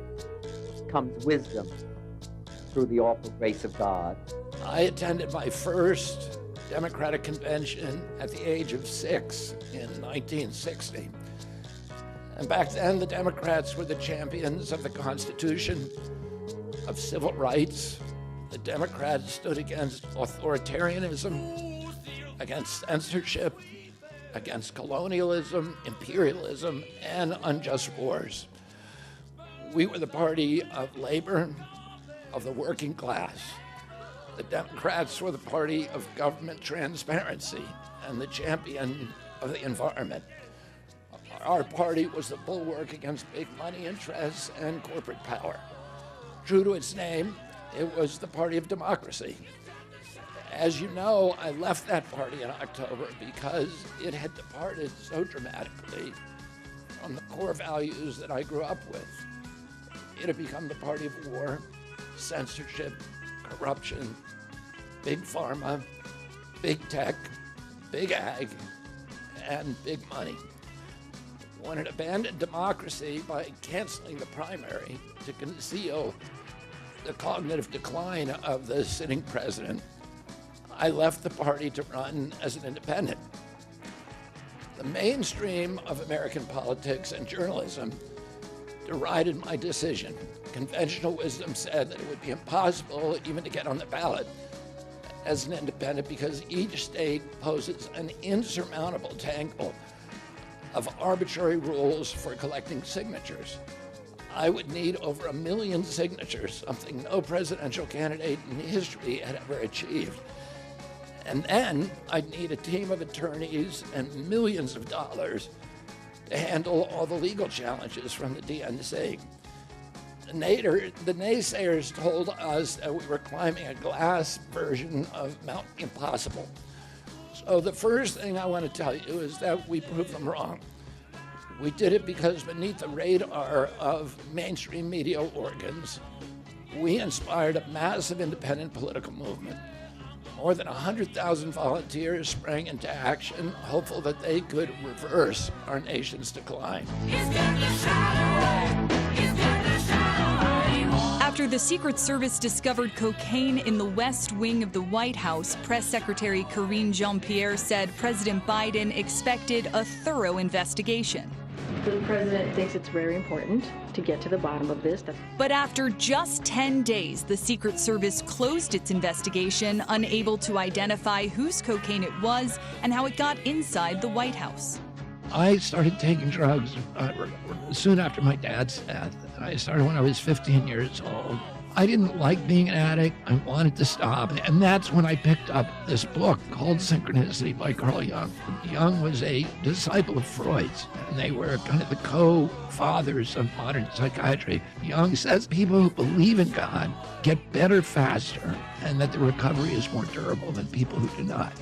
comes wisdom through the awful grace of God. I attended my first Democratic convention at the age of 6 in 1960. And back then, the Democrats were the champions of the Constitution, of civil rights. The Democrats stood against authoritarianism, against censorship, against colonialism, imperialism, and unjust wars. We were the party of labor, of the working class. The Democrats were the party of government transparency and the champion of the environment. Our party was the bulwark against big money interests and corporate power. True to its name, it was the party of democracy. As you know, I left that party in October because it had departed so dramatically from the core values that I grew up with. It had become the party of war, censorship, corruption, big pharma, big tech, big ag, and big money. When it abandoned democracy by canceling the primary to conceal the cognitive decline of the sitting president, I left the party to run as an independent. The mainstream of American politics and journalism derided my decision. Conventional wisdom said that it would be impossible even to get on the ballot as an independent because each state poses an insurmountable tangle of arbitrary rules for collecting signatures. I would need over 1 million signatures, something no presidential candidate in history had ever achieved. And then I'd need a team of attorneys and millions of dollars to handle all the legal challenges from the DNC. The naysayers told us that we were climbing a glass version of Mount Impossible. So the first thing I want to tell you is that we proved them wrong. We did it because beneath the radar of mainstream media organs, we inspired a massive independent political movement. More than 100,000 volunteers sprang into action, hopeful that they could reverse our nation's decline. After the Secret Service discovered cocaine in the West Wing of the White House, Press Secretary Karine Jean-Pierre said President Biden expected a thorough investigation. The president thinks it's very important to get to the bottom of this. But after just 10 days, the Secret Service closed its investigation, unable to identify whose cocaine it was and how it got inside the White House. I started taking drugs soon after my dad's death. I started when I was 15 years old. I didn't like being an addict. I wanted to stop. And that's when I picked up this book called Synchronicity by Carl Jung. Jung was a disciple of Freud's, and they were kind of the co-fathers of modern psychiatry. Jung says people who believe in God get better faster, and that the recovery is more durable than people who do not.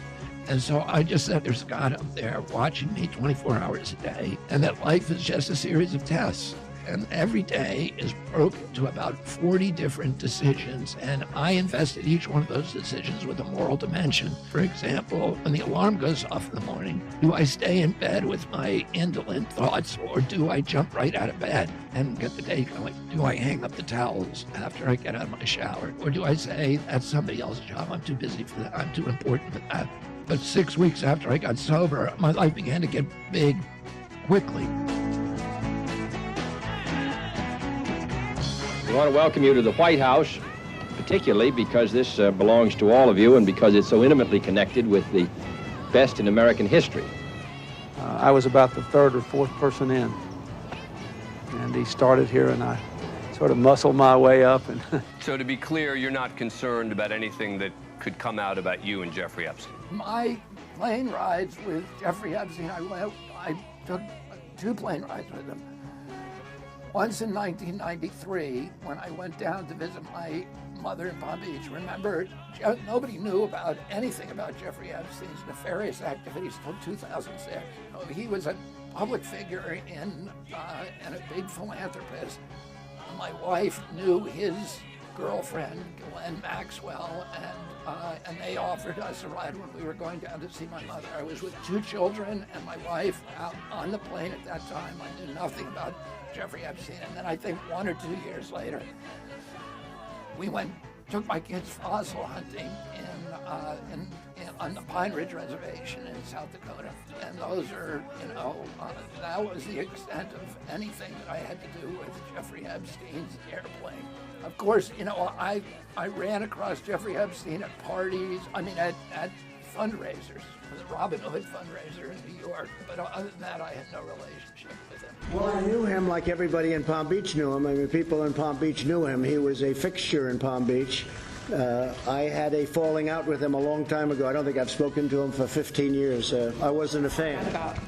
And so I just said there's God up there watching me 24 hours a day, and that life is just a series of tests. And every day is broken to about 40 different decisions, and I invested each one of those decisions with a moral dimension. For example, when the alarm goes off in the morning, do I stay in bed with my indolent thoughts, or do I jump right out of bed and get the day going? Do I hang up the towels after I get out of my shower? Or do I say, that's somebody else's job, I'm too busy for that, I'm too important for that? But 6 weeks after I got sober, my life began to get big quickly. We want to welcome you to the White House, particularly because this belongs to all of you and because it's so intimately connected with the best in American history. I was about the third or fourth person in, and he started here, and I sort of muscled my way up. And So to be clear, you're not concerned about anything that could come out about you and Jeffrey Epstein? My plane rides with Jeffrey Epstein, I took 2 plane rides with him. Once in 1993, when I went down to visit my mother in Palm Beach. Remember, nobody knew about anything about Jeffrey Epstein's nefarious activities until 2006. He was a public figure and a big philanthropist. My wife knew his girlfriend, Glenn Maxwell, and they offered us a ride when we were going down to see my mother. I was with 2 children and my wife out on the plane at that time. I knew nothing about Jeffrey Epstein. And then I think 1 or 2 years later, we took my kids fossil hunting on the Pine Ridge Reservation in South Dakota. And those are, that was the extent of anything that I had to do with Jeffrey Epstein's airplane. Of course, I ran across Jeffrey Epstein at parties, at fundraisers, the Robin Hood fundraiser in New York. But other than that, I had no relationship with him. Well, I knew him like everybody in Palm Beach knew him. I mean, people in Palm Beach knew him. He was a fixture in Palm Beach. I had a falling out with him a long time ago. I don't think I've spoken to him for 15 years. I wasn't a fan.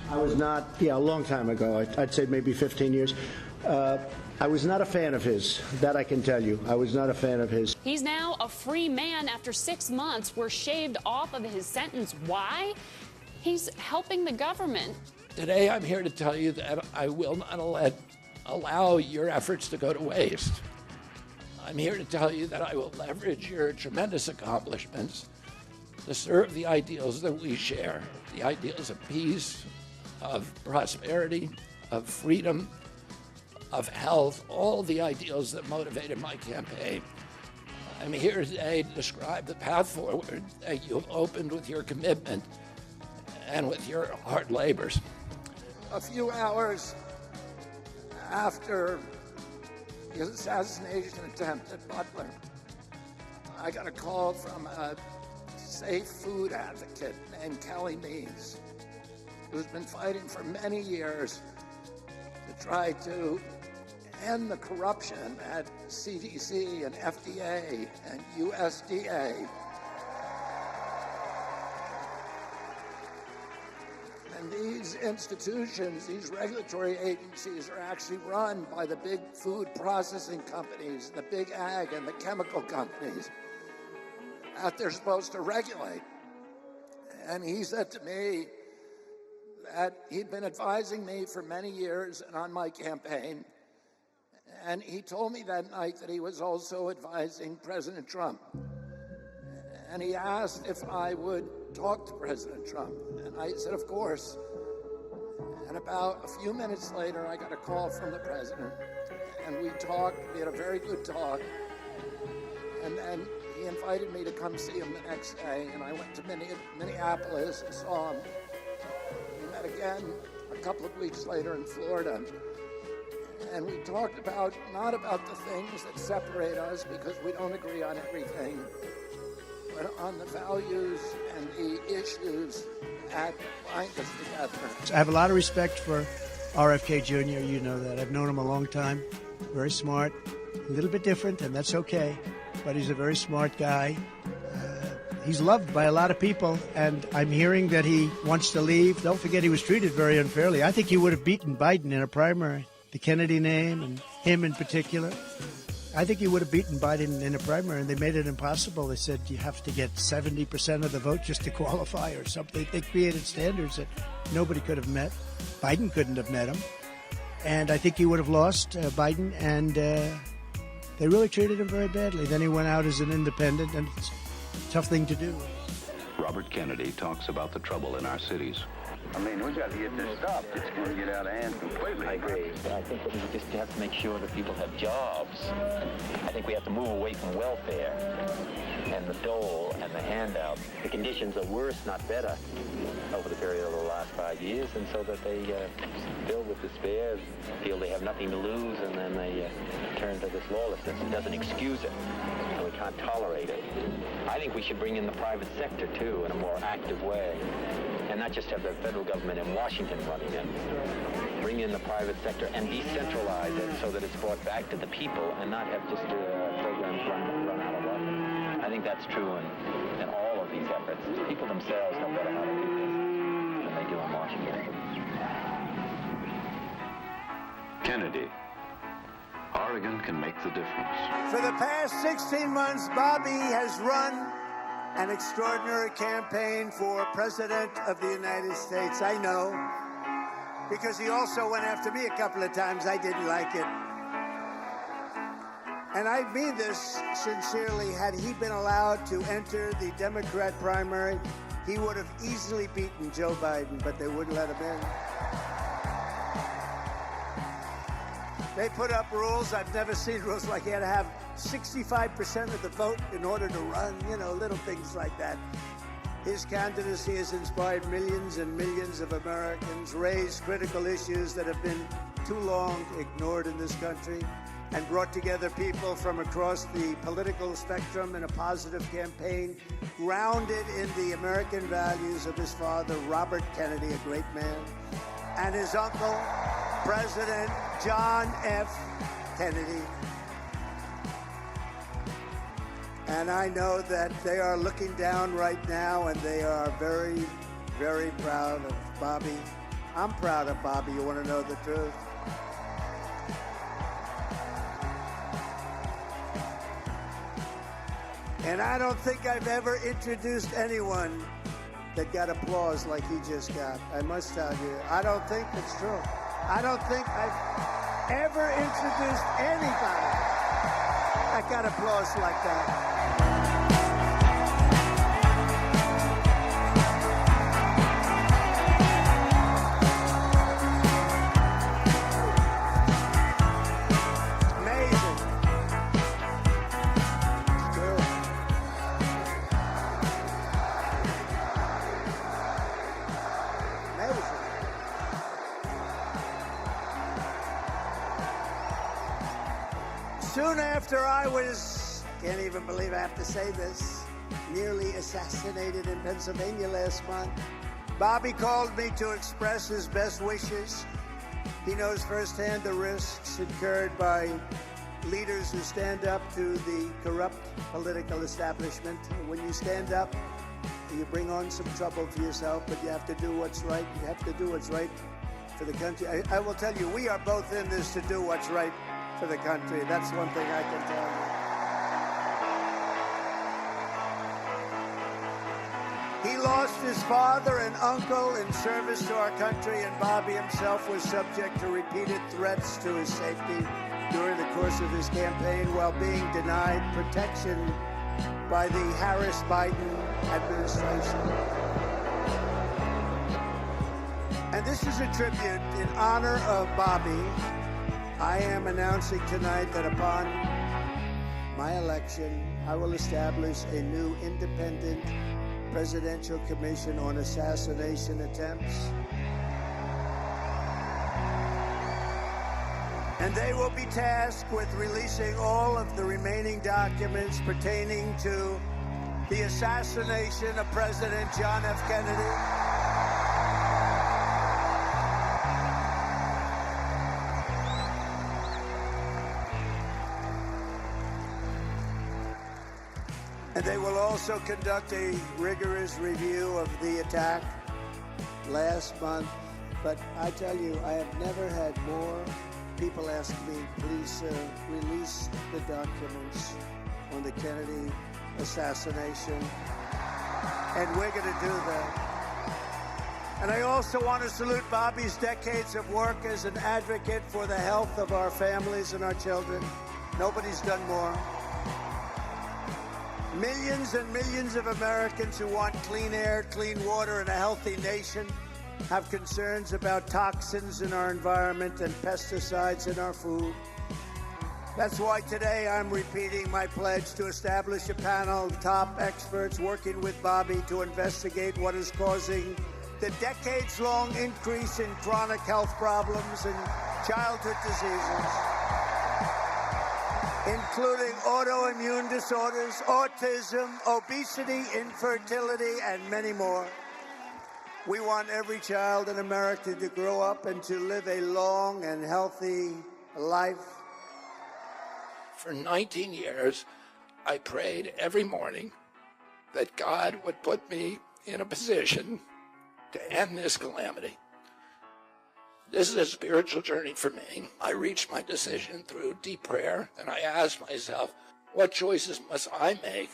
I was not, a long time ago. I'd say maybe 15 years. I was not a fan of his. That I can tell you. I was not a fan of his. He's now a free man after 6 months were shaved off of his sentence. Why? He's helping the government. Today, I'm here to tell you that I will not allow your efforts to go to waste. I'm here to tell you that I will leverage your tremendous accomplishments to serve the ideals that we share, the ideals of peace, of prosperity, of freedom, of health, all the ideals that motivated my campaign. I'm here today to describe the path forward that you've opened with your commitment and with your hard labors. A few hours after the assassination attempt at Butler, I got a call from a safe food advocate named Kelly Means, who's been fighting for many years to try to end the corruption at CDC and FDA and USDA. And these institutions, these regulatory agencies, are actually run by the big food processing companies, the big ag and the chemical companies that they're supposed to regulate. And he said to me that he'd been advising me for many years and on my campaign. And he told me that night that he was also advising President Trump. And he asked if I would talk to President Trump. And I said, of course. And about a few minutes later, I got a call from the president. And we talked. We had a very good talk. And then he invited me to come see him the next day. And I went to Minneapolis and saw him. We met again a couple of weeks later in Florida. And we talked not about the things that separate us because we don't agree on everything, but on the values and the issues that bind us together. I have a lot of respect for RFK Jr., you know that. I've known him a long time, very smart, a little bit different, and that's okay, but he's a very smart guy. He's loved by a lot of people, and I'm hearing that he wants to leave. Don't forget he was treated very unfairly. I think he would have beaten Biden in a primary. The Kennedy name and him in particular. I think he would have beaten Biden in a primary, and they made it impossible. They said you have to get 70% of the vote just to qualify or something. They created standards that nobody could have met. Biden couldn't have met him. And I think he would have lost Biden, and they really treated him very badly. Then he went out as an independent, and it's a tough thing to do. Robert Kennedy talks about the trouble in our cities. I mean, we got to get this stopped. It's going to get out of hand completely. I agree. But I think that we just have to make sure that people have jobs. I think we have to move away from welfare and the dole and the handout. The conditions are worse, not better, over the period of the last 5 years, and so that they filled with despair, feel they have nothing to lose, and then they turn to this lawlessness. It doesn't excuse it, and we can't tolerate it. I think we should bring in the private sector, too, in a more active way. And not just have the federal government in Washington running it. Bring in the private sector and decentralize it so that it's brought back to the people and not have just programs run out of luck. I think that's true in all of these efforts. The people themselves know better how to do this than they do in Washington. Kennedy. Oregon can make the difference. For the past 16 months, Bobby has run an extraordinary campaign for President of the United States. I know, because he also went after me a couple of times. I didn't like it. And I mean this sincerely, had he been allowed to enter the Democrat primary, he would have easily beaten Joe Biden, but they wouldn't let him in. They put up rules. I've never seen rules like you had to have 65% of the vote in order to run, little things like that. His candidacy has inspired millions and millions of Americans, raised critical issues that have been too long ignored in this country, and brought together people from across the political spectrum in a positive campaign grounded in the American values of his father, Robert Kennedy, a great man, and his uncle, President John F. Kennedy. And I know that they are looking down right now, and they are very, very proud of Bobby. I'm proud of Bobby. You want to know the truth? And I don't think I've ever introduced anyone that got applause like he just got. I must tell you, I don't think it's true. I don't think I've ever introduced anybody that got applause like that. Soon after I was, can't even believe I have to say this, nearly assassinated in Pennsylvania last month, Bobby called me to express his best wishes. He knows firsthand the risks incurred by leaders who stand up to the corrupt political establishment. When you stand up, you bring on some trouble for yourself, but you have to do what's right. You have to do what's right for the country. I will tell you, we are both in this to do what's right for the country. That's one thing I can tell you. He lost his father and uncle in service to our country, and Bobby himself was subject to repeated threats to his safety during the course of his campaign while being denied protection by the Harris-Biden administration. And this is a tribute in honor of Bobby. I am announcing tonight that upon my election, I will establish a new independent presidential commission on assassination attempts. And they will be tasked with releasing all of the remaining documents pertaining to the assassination of President John F. Kennedy. And they will also conduct a rigorous review of the attack last month. But I tell you, I have never had more people ask me, please, release the documents on the Kennedy assassination. And we're going to do that. And I also want to salute Bobby's decades of work as an advocate for the health of our families and our children. Nobody's done more. Millions and millions of Americans who want clean air, clean water, and a healthy nation have concerns about toxins in our environment and pesticides in our food. That's why today I'm repeating my pledge to establish a panel of top experts working with Bobby to investigate what is causing the decades-long increase in chronic health problems and childhood diseases, including autoimmune disorders, autism, obesity, infertility, and many more. We want every child in America to grow up and to live a long and healthy life. For 19 years, I prayed every morning that God would put me in a position to end this calamity. This is a spiritual journey for me. I reached my decision through deep prayer, and I asked myself, what choices must I make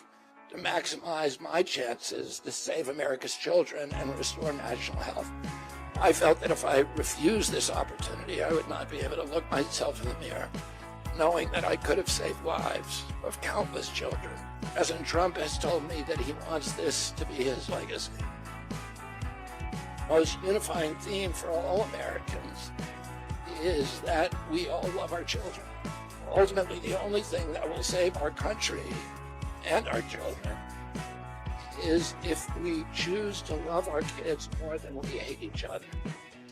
to maximize my chances to save America's children and restore national health? I felt that if I refused this opportunity, I would not be able to look myself in the mirror knowing that I could have saved lives of countless children. President Trump has told me that he wants this to be his legacy. Most unifying theme for all Americans is that we all love our children. Ultimately, the only thing that will save our country and our children is if we choose to love our kids more than we hate each other.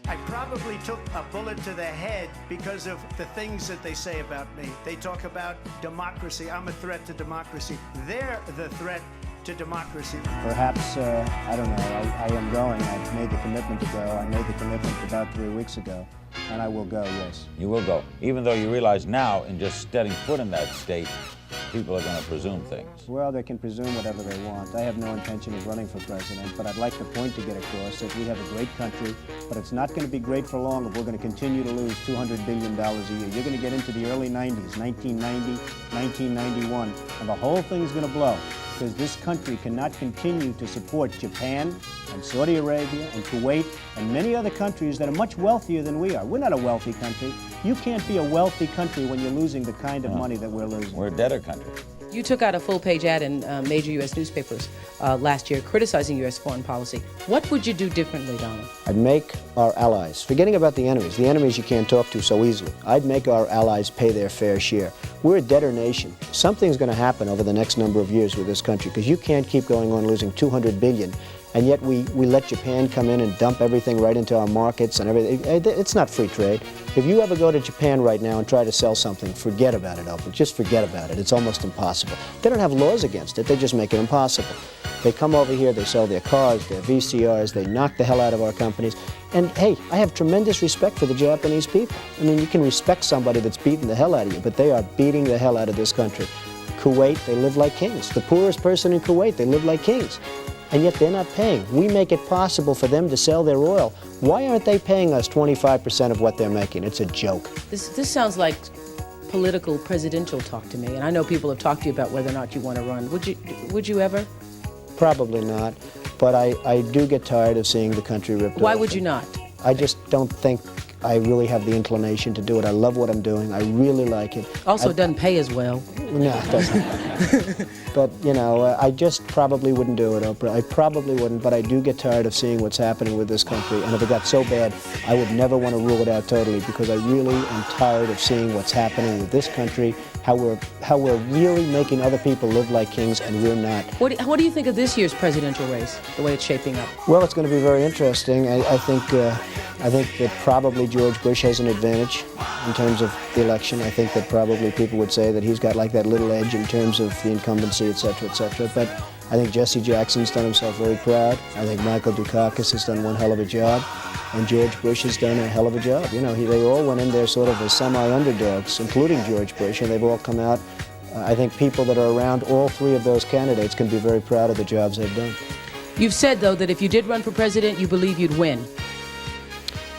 I probably took a bullet to the head because of the things that they say about me. They talk about democracy. I'm a threat to democracy. They're the threat to democracy. Perhaps, I don't know, I am going. I've made the commitment to go. I made the commitment about 3 weeks ago, and I will go, yes. You will go, even though you realize now in just stepping foot in that state, people are going to presume things. Well, they can presume whatever they want. I have no intention of running for president, but I'd like the point to get across that we have a great country, but it's not going to be great for long if we're going to continue to lose $200 billion a year. You're going to get into the early 90s, 1990, 1991, and the whole thing's going to blow, because this country cannot continue to support Japan and Saudi Arabia and Kuwait and many other countries that are much wealthier than we are. We're not a wealthy country. You can't be a wealthy country when you're losing the kind of money that we're losing. We're a debtor country. You took out a full-page ad in major U.S. newspapers last year criticizing U.S. foreign policy. What would you do differently, Donald? I'd make our allies, forgetting about the enemies you can't talk to so easily, I'd make our allies pay their fair share. We're a debtor nation. Something's going to happen over the next number of years with this country, because you can't keep going on losing $200 billion, and yet we let Japan come in and dump everything right into our markets and everything. It's not free trade. If you ever go to Japan right now and try to sell something, forget about it, Elton. Just forget about it. It's almost impossible. They don't have laws against it. They just make it impossible. They come over here, they sell their cars, their VCRs, they knock the hell out of our companies. And hey, I have tremendous respect for the Japanese people. I mean, you can respect somebody that's beating the hell out of you, but they are beating the hell out of this country. Kuwait, they live like kings. The poorest person in Kuwait, they live like kings. And yet they're not paying. We make it possible for them to sell their oil. Why aren't they paying us 25% of what they're making? It's a joke. This sounds like political presidential talk to me, and I know people have talked to you about whether or not you want to run. Would you ever? Probably not, but I do get tired of seeing the country ripped off. Why would you not? I just don't think I really have the inclination to do it. I love what I'm doing. I really like it. Also, it doesn't pay as well. No, it doesn't. But, you know, I just probably wouldn't do it, Oprah. I probably wouldn't, but I do get tired of seeing what's happening with this country. And if it got so bad, I would never want to rule it out totally, because I really am tired of seeing what's happening with this country, how we're really making other people live like kings, and we're not. What do you think of this year's presidential race, the way it's shaping up? Well, it's going to be very interesting. I think that probably George Bush has an advantage in terms of the election. I think that probably people would say that he's got like that little edge in terms of the incumbency, et cetera, et cetera. But I think Jesse Jackson's done himself very proud. I think Michael Dukakis has done one hell of a job. And George Bush has done a hell of a job. You know, they all went in there sort of as semi-underdogs, including George Bush, and they've all come out. I think people that are around all three of those candidates can be very proud of the jobs they've done. You've said, though, that if you did run for president, you believe you'd win.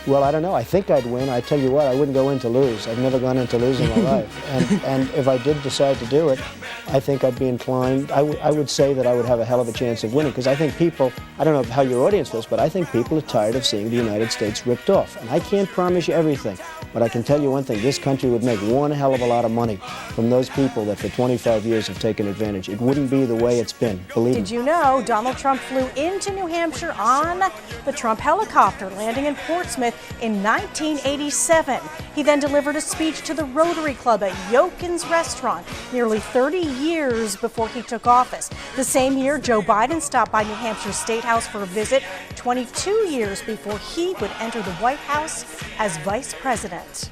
Well, I don't know. I think I'd win. I tell you what, I wouldn't go in to lose. I've never gone in to lose in my life. And if I did decide to do it, I think I'd be inclined. I would say that I would have a hell of a chance of winning, because I think people, I don't know how your audience feels, but I think people are tired of seeing the United States ripped off. And I can't promise you everything, but I can tell you one thing. This country would make one hell of a lot of money from those people that for 25 years have taken advantage. It wouldn't be the way it's been, believe me. Did you know Donald Trump flew into New Hampshire on the Trump helicopter, landing in Portsmouth in 1987. He then delivered a speech to the Rotary Club at Yokin's Restaurant nearly 30 years before he took office. The same year, Joe Biden stopped by New Hampshire State House for a visit, 22 years before he would enter the White House as vice president.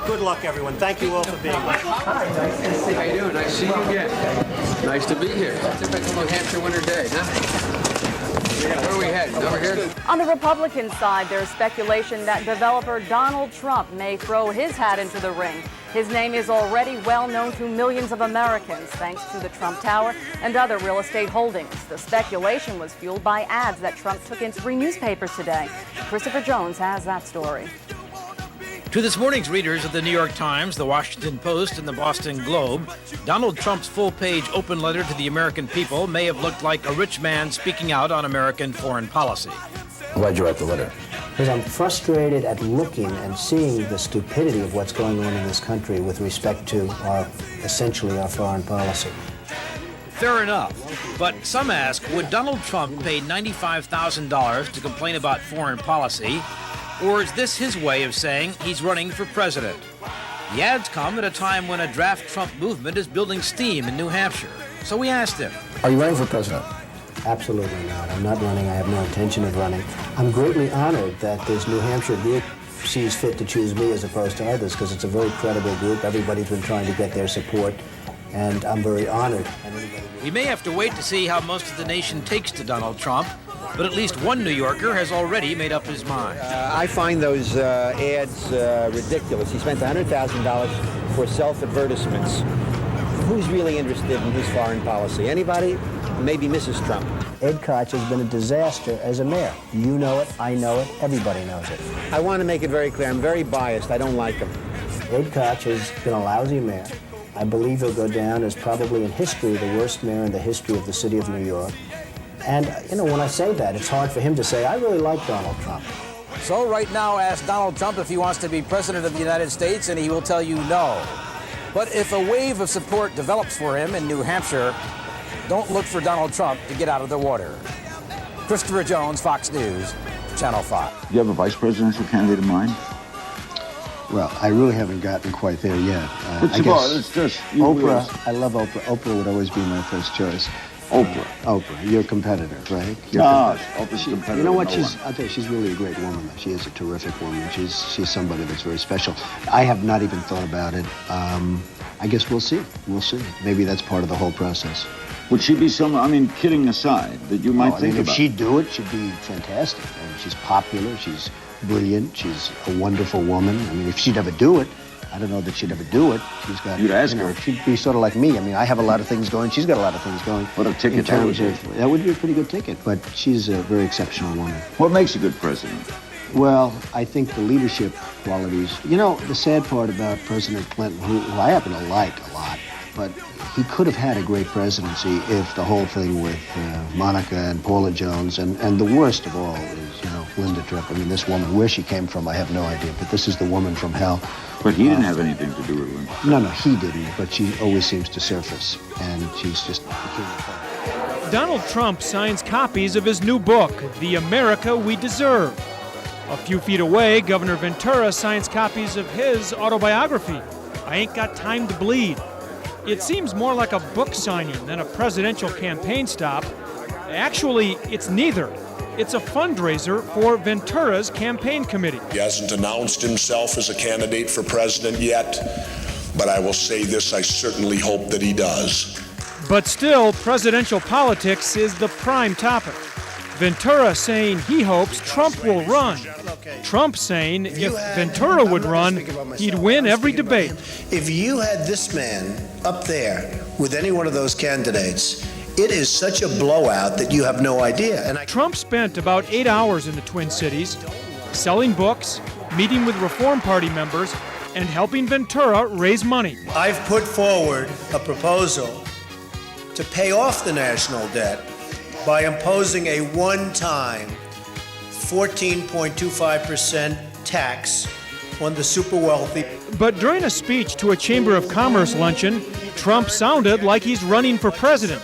Good luck, everyone. Thank you all for being here. Hi, nice to see you. How you doing? Nice to see you again. Nice to be here. Typical New Hampshire winter day, huh? Yeah, where are we heading? Over here? On the Republican side, there's speculation that developer Donald Trump may throw his hat into the ring. His name is already well known to millions of Americans, thanks to the Trump Tower and other real estate holdings. The speculation was fueled by ads that Trump took in 3 newspapers today. Christopher Jones has that story. To this morning's readers of the New York Times, the Washington Post, and the Boston Globe, Donald Trump's full-page open letter to the American people may have looked like a rich man speaking out on American foreign policy. Why'd you write the letter? Because I'm frustrated at looking and seeing the stupidity of what's going on in this country with respect to essentially our foreign policy. Fair enough, but some ask, would Donald Trump pay $95,000 to complain about foreign policy, or is this his way of saying he's running for president? The ads come at a time when a draft Trump movement is building steam in New Hampshire. So we asked him, are you running for president? Absolutely not. I'm not running. I have no intention of running. I'm greatly honored that this New Hampshire group sees fit to choose me as opposed to others, because it's a very credible group. Everybody's been trying to get their support, and I'm very honored. We may have to wait to see how most of the nation takes to Donald Trump, but at least one New Yorker has already made up his mind. I find those ads ridiculous. He spent $100,000 for self-advertisements. Who's really interested in his foreign policy? Anybody? Maybe Mrs. Trump. Ed Koch has been a disaster as a mayor. You know it, I know it, everybody knows it. I want to make it very clear, I'm very biased. I don't like him. Ed Koch has been a lousy mayor. I believe he'll go down as probably in history the worst mayor in the history of the city of New York. And, you know, when I say that, it's hard for him to say, I really like Donald Trump. So right now, ask Donald Trump if he wants to be president of the United States, and he will tell you no. But if a wave of support develops for him in New Hampshire, don't look for Donald Trump to get out of the water. Christopher Jones, Fox News, Channel 5. Do you have a vice presidential candidate in mind? Well, I really haven't gotten quite there yet. I guess it's just Oprah. I love Oprah. Oprah would always be my first choice. Oprah, your competitor, right? Oprah's competitor. You know what? I'll tell you, she's really a great woman. She is a terrific woman. She's somebody that's very special. I have not even thought about it. I guess we'll see. We'll see. Maybe that's part of the whole process. Would she be someone, I mean, kidding aside, that you might think about? If she'd do it, she'd be fantastic. I mean, she's popular. She's brilliant. She's a wonderful woman. I mean, if she'd ever do it, I don't know that she'd ever do it. She's got. You'd ask her. She'd be sort of like me. I mean, I have a lot of things going. She's got a lot of things going. What a ticket that would be. That would be a pretty good ticket. But she's a very exceptional woman. What makes a good president? Well, I think the leadership qualities. You know, the sad part about President Clinton, who I happen to like a lot, but he could have had a great presidency if the whole thing with Monica and Paula Jones, and the worst of all is, you know, Linda Tripp. I mean, this woman, where she came from, I have no idea, but this is the woman from hell. But he didn't have anything to do with Linda. No, he didn't, but she always seems to surface, and she's just... Donald Trump signs copies of his new book, The America We Deserve. A few feet away, Governor Ventura signs copies of his autobiography, I Ain't Got Time to Bleed. It seems more like a book signing than a presidential campaign stop. Actually, it's neither. It's a fundraiser for Ventura's campaign committee. He hasn't announced himself as a candidate for president yet, but I will say this, I certainly hope that he does. But still, presidential politics is the prime topic. Ventura saying he hopes Trump will run. Trump saying if Ventura would run, he'd win every debate. If you had this man up there with any one of those candidates, it is such a blowout that you have no idea. Trump spent about 8 hours in the Twin Cities, selling books, meeting with Reform Party members, and helping Ventura raise money. I've put forward a proposal to pay off the national debt by imposing a one-time 14.25% tax on the super wealthy. But during a speech to a Chamber of Commerce luncheon, Trump sounded like he's running for president,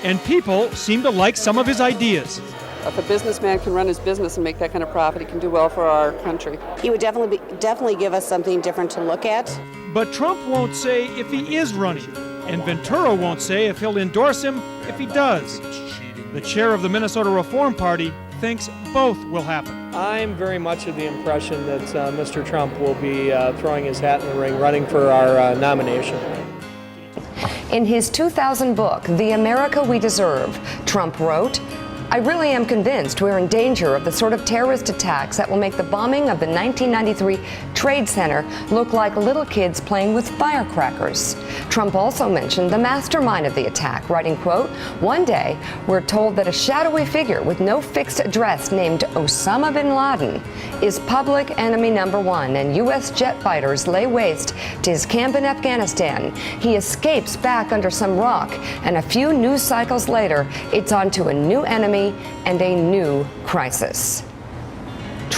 and people seem to like some of his ideas. If a businessman can run his business and make that kind of profit, he can do well for our country. He would definitely give us something different to look at. But Trump won't say if he is running, and Ventura won't say if he'll endorse him if he does. The chair of the Minnesota Reform Party thinks both will happen. I'm very much of the impression that Mr. Trump will be throwing his hat in the ring, running for our nomination. In his 2000 book, The America We Deserve, Trump wrote, I really am convinced we're in danger of the sort of terrorist attacks that will make the bombing of the 1993 Trade Center look like little kids playing with firecrackers. Trump also mentioned the mastermind of the attack, writing, quote, one day we're told that a shadowy figure with no fixed address named Osama bin Laden is public enemy number one, and U.S. jet fighters lay waste to his camp in Afghanistan. He escapes back under some rock, and a few news cycles later, it's on to a new enemy and a new crisis.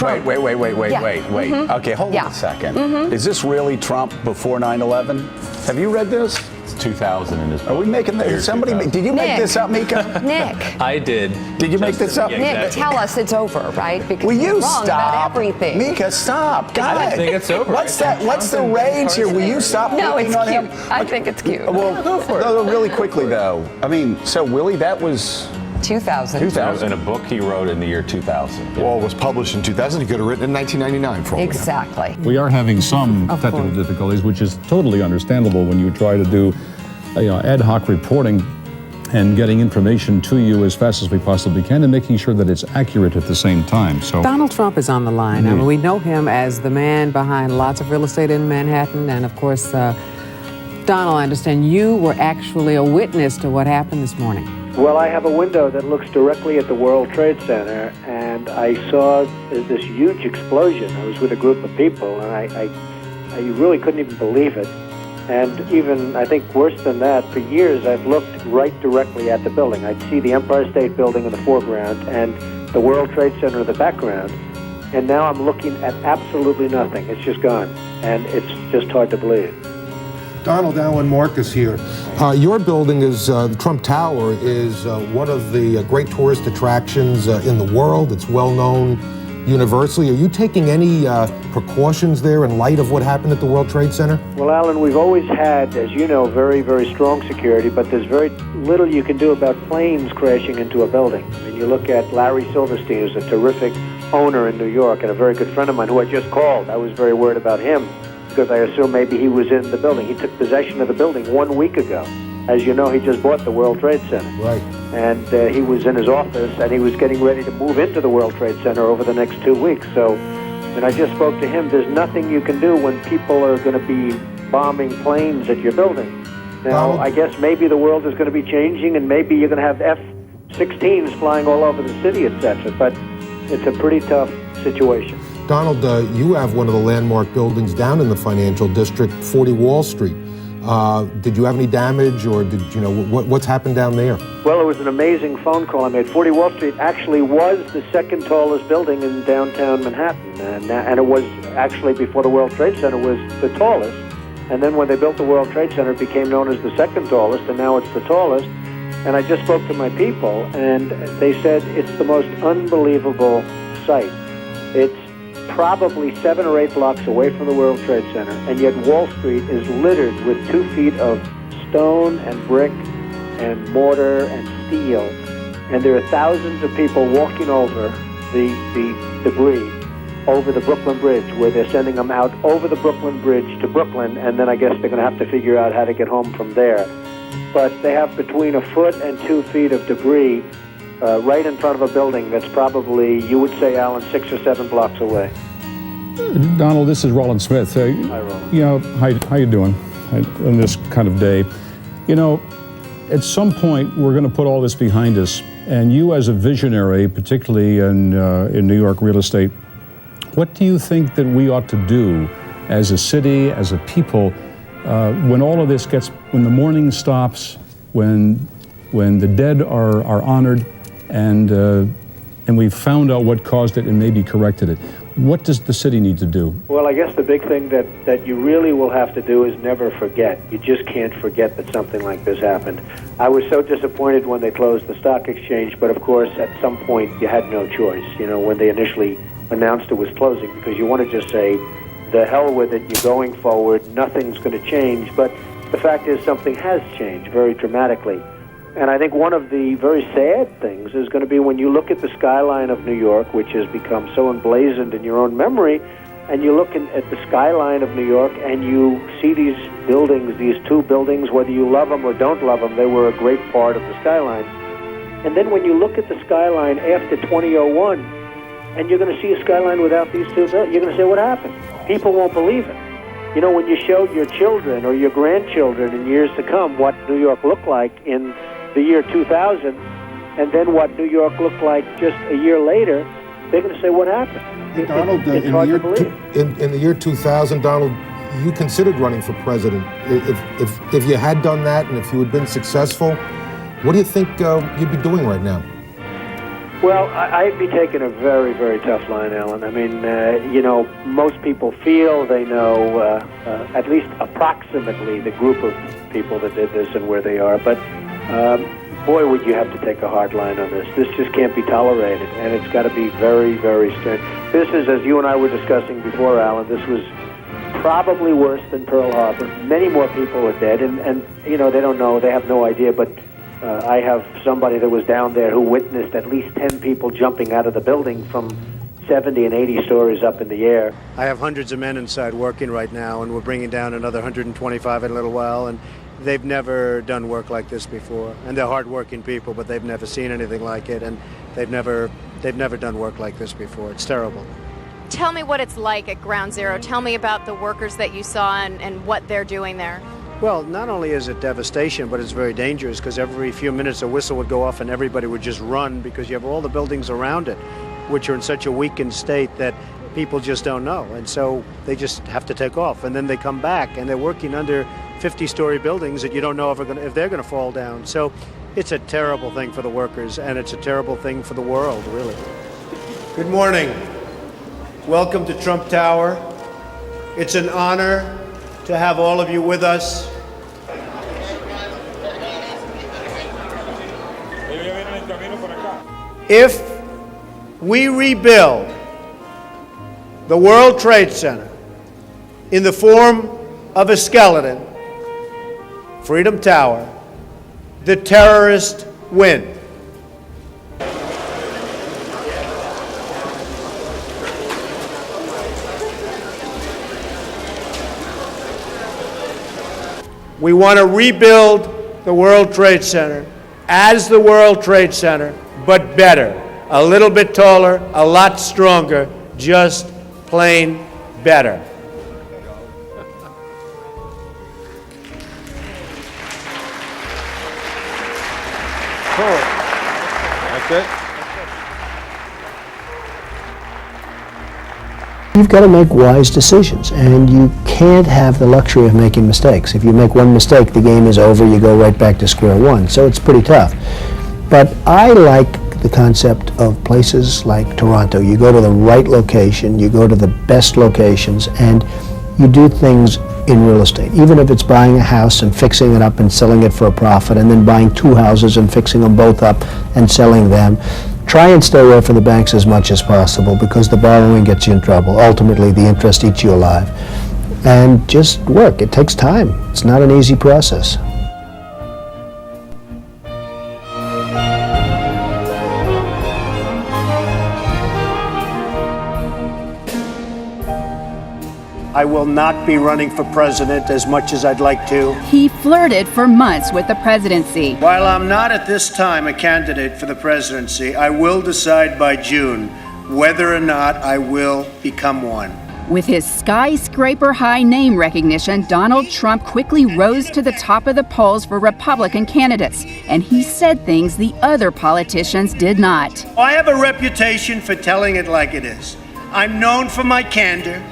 Trump. Wait. Yeah. Okay, hold on a second. Is this really Trump before 9/11? Have you read this? 2000 in his book. Are we making this? Somebody, did you make this up, Mika? Nick. I did. Did you make this up? Nick, tell us it's over, right? Because Will you're you wrong stop? about everything. Mika, stop. God. I think it's over. What's that? What's the rage here? Will you stop No, picking it's on cute. him? I think it's cute. Well, go for it. No, really quickly though. I mean, so Willie, that was 2000. In a book he wrote in the year 2000. Well, it was published in 2000. He could have written in 1999 for all we know. Exactly. We are having some technical difficulties, which is totally understandable when you try to do ad hoc reporting and getting information to you as fast as we possibly can and making sure that it's accurate at the same time. So Donald Trump is on the line. I mean, we know him as the man behind lots of real estate in Manhattan, and of course, Donald, I understand you were actually a witness to what happened this morning. Well, I have a window that looks directly at the World Trade Center, and I saw this huge explosion. I was with a group of people, and I really couldn't even believe it. And even, I think, worse than that, for years I've looked right directly at the building. I'd see the Empire State Building in the foreground and the World Trade Center in the background, and now I'm looking at absolutely nothing. It's just gone, and it's just hard to believe. Donald, Alan Marcus here. Your building is, the Trump Tower, is one of the great tourist attractions in the world. It's well known universally. Are you taking any precautions there in light of what happened at the World Trade Center? Well, Alan, we've always had, as you know, very, very strong security, but there's very little you can do about planes crashing into a building. I mean, you look at Larry Silverstein, who's a terrific owner in New York and a very good friend of mine who I just called. I was very worried about him, because I assume maybe he was in the building. He took possession of the building 1 week ago. As you know, he just bought the World Trade Center. Right. And he was in his office, and he was getting ready to move into the World Trade Center over the next 2 weeks. So, and I just spoke to him, there's nothing you can do when people are going to be bombing planes at your building. Now, I guess maybe the world is going to be changing, and maybe you're going to have F-16s flying all over the city, etc. But it's a pretty tough situation. Donald, you have one of the landmark buildings down in the financial district, 40 Wall Street. Did you have any damage, or did you know what's happened down there? Well, it was an amazing phone call I made. 40 Wall Street actually was the second tallest building in downtown Manhattan, and it was actually, before the World Trade Center, was the tallest. And then when they built the World Trade Center, it became known as the second tallest, and now it's the tallest. And I just spoke to my people, and they said it's the most unbelievable sight. It's probably 7 or 8 blocks away from the World Trade Center, and yet Wall Street is littered with 2 feet of stone and brick and mortar and steel, and there are thousands of people walking over the debris over the Brooklyn Bridge, where they're sending them out over the Brooklyn Bridge to Brooklyn, and then I guess they're going to have to figure out how to get home from there. But they have between 1 foot and 2 feet of debris right in front of a building that's probably, you would say, Alan, 6 or 7 blocks away. Donald, this is Roland Smith. Hi, Roland. You know, how you doing on this kind of day? You know, at some point we're going to put all this behind us, and you, as a visionary, particularly in New York real estate, what do you think that we ought to do as a city, as a people, when all of this gets, when the mourning stops, when the dead are honored, and we've found out what caused it and maybe corrected it? What does the city need to do? Well, I guess the big thing that you really will have to do is never forget. You just can't forget that something like this happened. I was so disappointed when they closed the stock exchange, but of course, at some point, you had no choice, you know, when they initially announced it was closing, because you want to just say, the hell with it, you're going forward, nothing's going to change. But the fact is, something has changed very dramatically. And I think one of the very sad things is going to be when you look at the skyline of New York, which has become so emblazoned in your own memory, and you look at the skyline of New York and you see these buildings, these 2 buildings, whether you love them or don't love them, they were a great part of the skyline. And then when you look at the skyline after 2001, and you're going to see a skyline without these 2 buildings, you're going to say, what happened? People won't believe it. You know, when you show your children or your grandchildren in years to come what New York looked like in the year 2000, and then what New York looked like just a year later, they're going to say, what happened? Hey, Donald, it's hard to believe. in the year 2000, Donald, you considered running for president. If you had done that, and if you had been successful, what do you think you'd be doing right now? Well, I'd be taking a very, very tough line, Alan. I mean, most people feel they know at least approximately the group of people that did this and where they are. But boy, would you have to take a hard line on this. This just can't be tolerated, and it's got to be very, very stern. This is, as you and I were discussing before, Alan, this was probably worse than Pearl Harbor. Many more people are dead, and they don't know, they have no idea, but I have somebody that was down there who witnessed at least 10 people jumping out of the building from 70 and 80 stories up in the air. I have hundreds of men inside working right now, and we're bringing down another 125 in a little while, and they've never done work like this before. And they're hard-working people, but they've never seen anything like it, and they've never done work like this before. It's terrible. Tell me what it's like at Ground Zero. Tell me about the workers that you saw and what they're doing there. Well, not only is it devastation, but it's very dangerous because every few minutes a whistle would go off and everybody would just run because you have all the buildings around it, which are in such a weakened state that people just don't know. And so they just have to take off. And then they come back and they're working under 50-story buildings that you don't know if they're going to fall down. So it's a terrible thing for the workers, and it's a terrible thing for the world, really. Good morning. Welcome to Trump Tower. It's an honor to have all of you with us. If we rebuild the World Trade Center in the form of a skeleton, Freedom Tower, the terrorists win. We want to rebuild the World Trade Center as the World Trade Center, but better. A little bit taller, a lot stronger, just plain better. Cool. That's it. You've got to make wise decisions, and you can't have the luxury of making mistakes. If you make one mistake, the game is over, you go right back to square one. So it's pretty tough. But I like the concept of places like Toronto. You go to the right location, you go to the best locations, and you do things in real estate. Even if it's buying a house and fixing it up and selling it for a profit, and then buying two houses and fixing them both up and selling them. Try and stay away from the banks as much as possible because the borrowing gets you in trouble. Ultimately, the interest eats you alive. And just work. It takes time. It's not an easy process. I will not be running for president as much as I'd like to. He flirted for months with the presidency. While I'm not at this time a candidate for the presidency, I will decide by June whether or not I will become one. With his skyscraper-high name recognition, Donald Trump quickly rose to the top of the polls for Republican candidates, and he said things the other politicians did not. I have a reputation for telling it like it is. I'm known for my candor.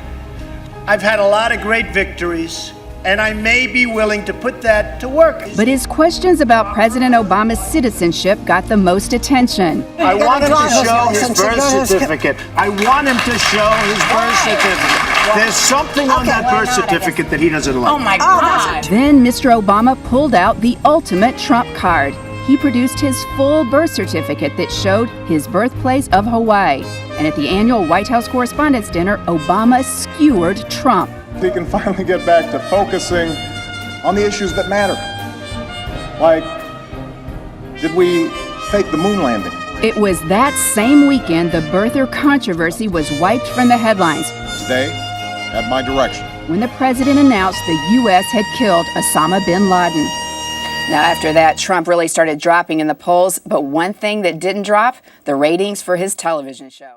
I've had a lot of great victories, and I may be willing to put that to work. But his questions about President Obama's citizenship got the most attention. I want him to show his birth certificate. I want him to show his birth certificate. There's something on that birth certificate that he doesn't like. Oh my God! Then Mr. Obama pulled out the ultimate Trump card. He produced his full birth certificate that showed his birthplace of Hawaii. And at the annual White House Correspondents' Dinner, Obama skewered Trump. We can finally get back to focusing on the issues that matter. Like, did we fake the moon landing? It was that same weekend the birther controversy was wiped from the headlines. Today, at my direction, when the president announced the U.S. had killed Osama bin Laden. Now, after that, Trump really started dropping in the polls, but one thing that didn't drop, the ratings for his television show.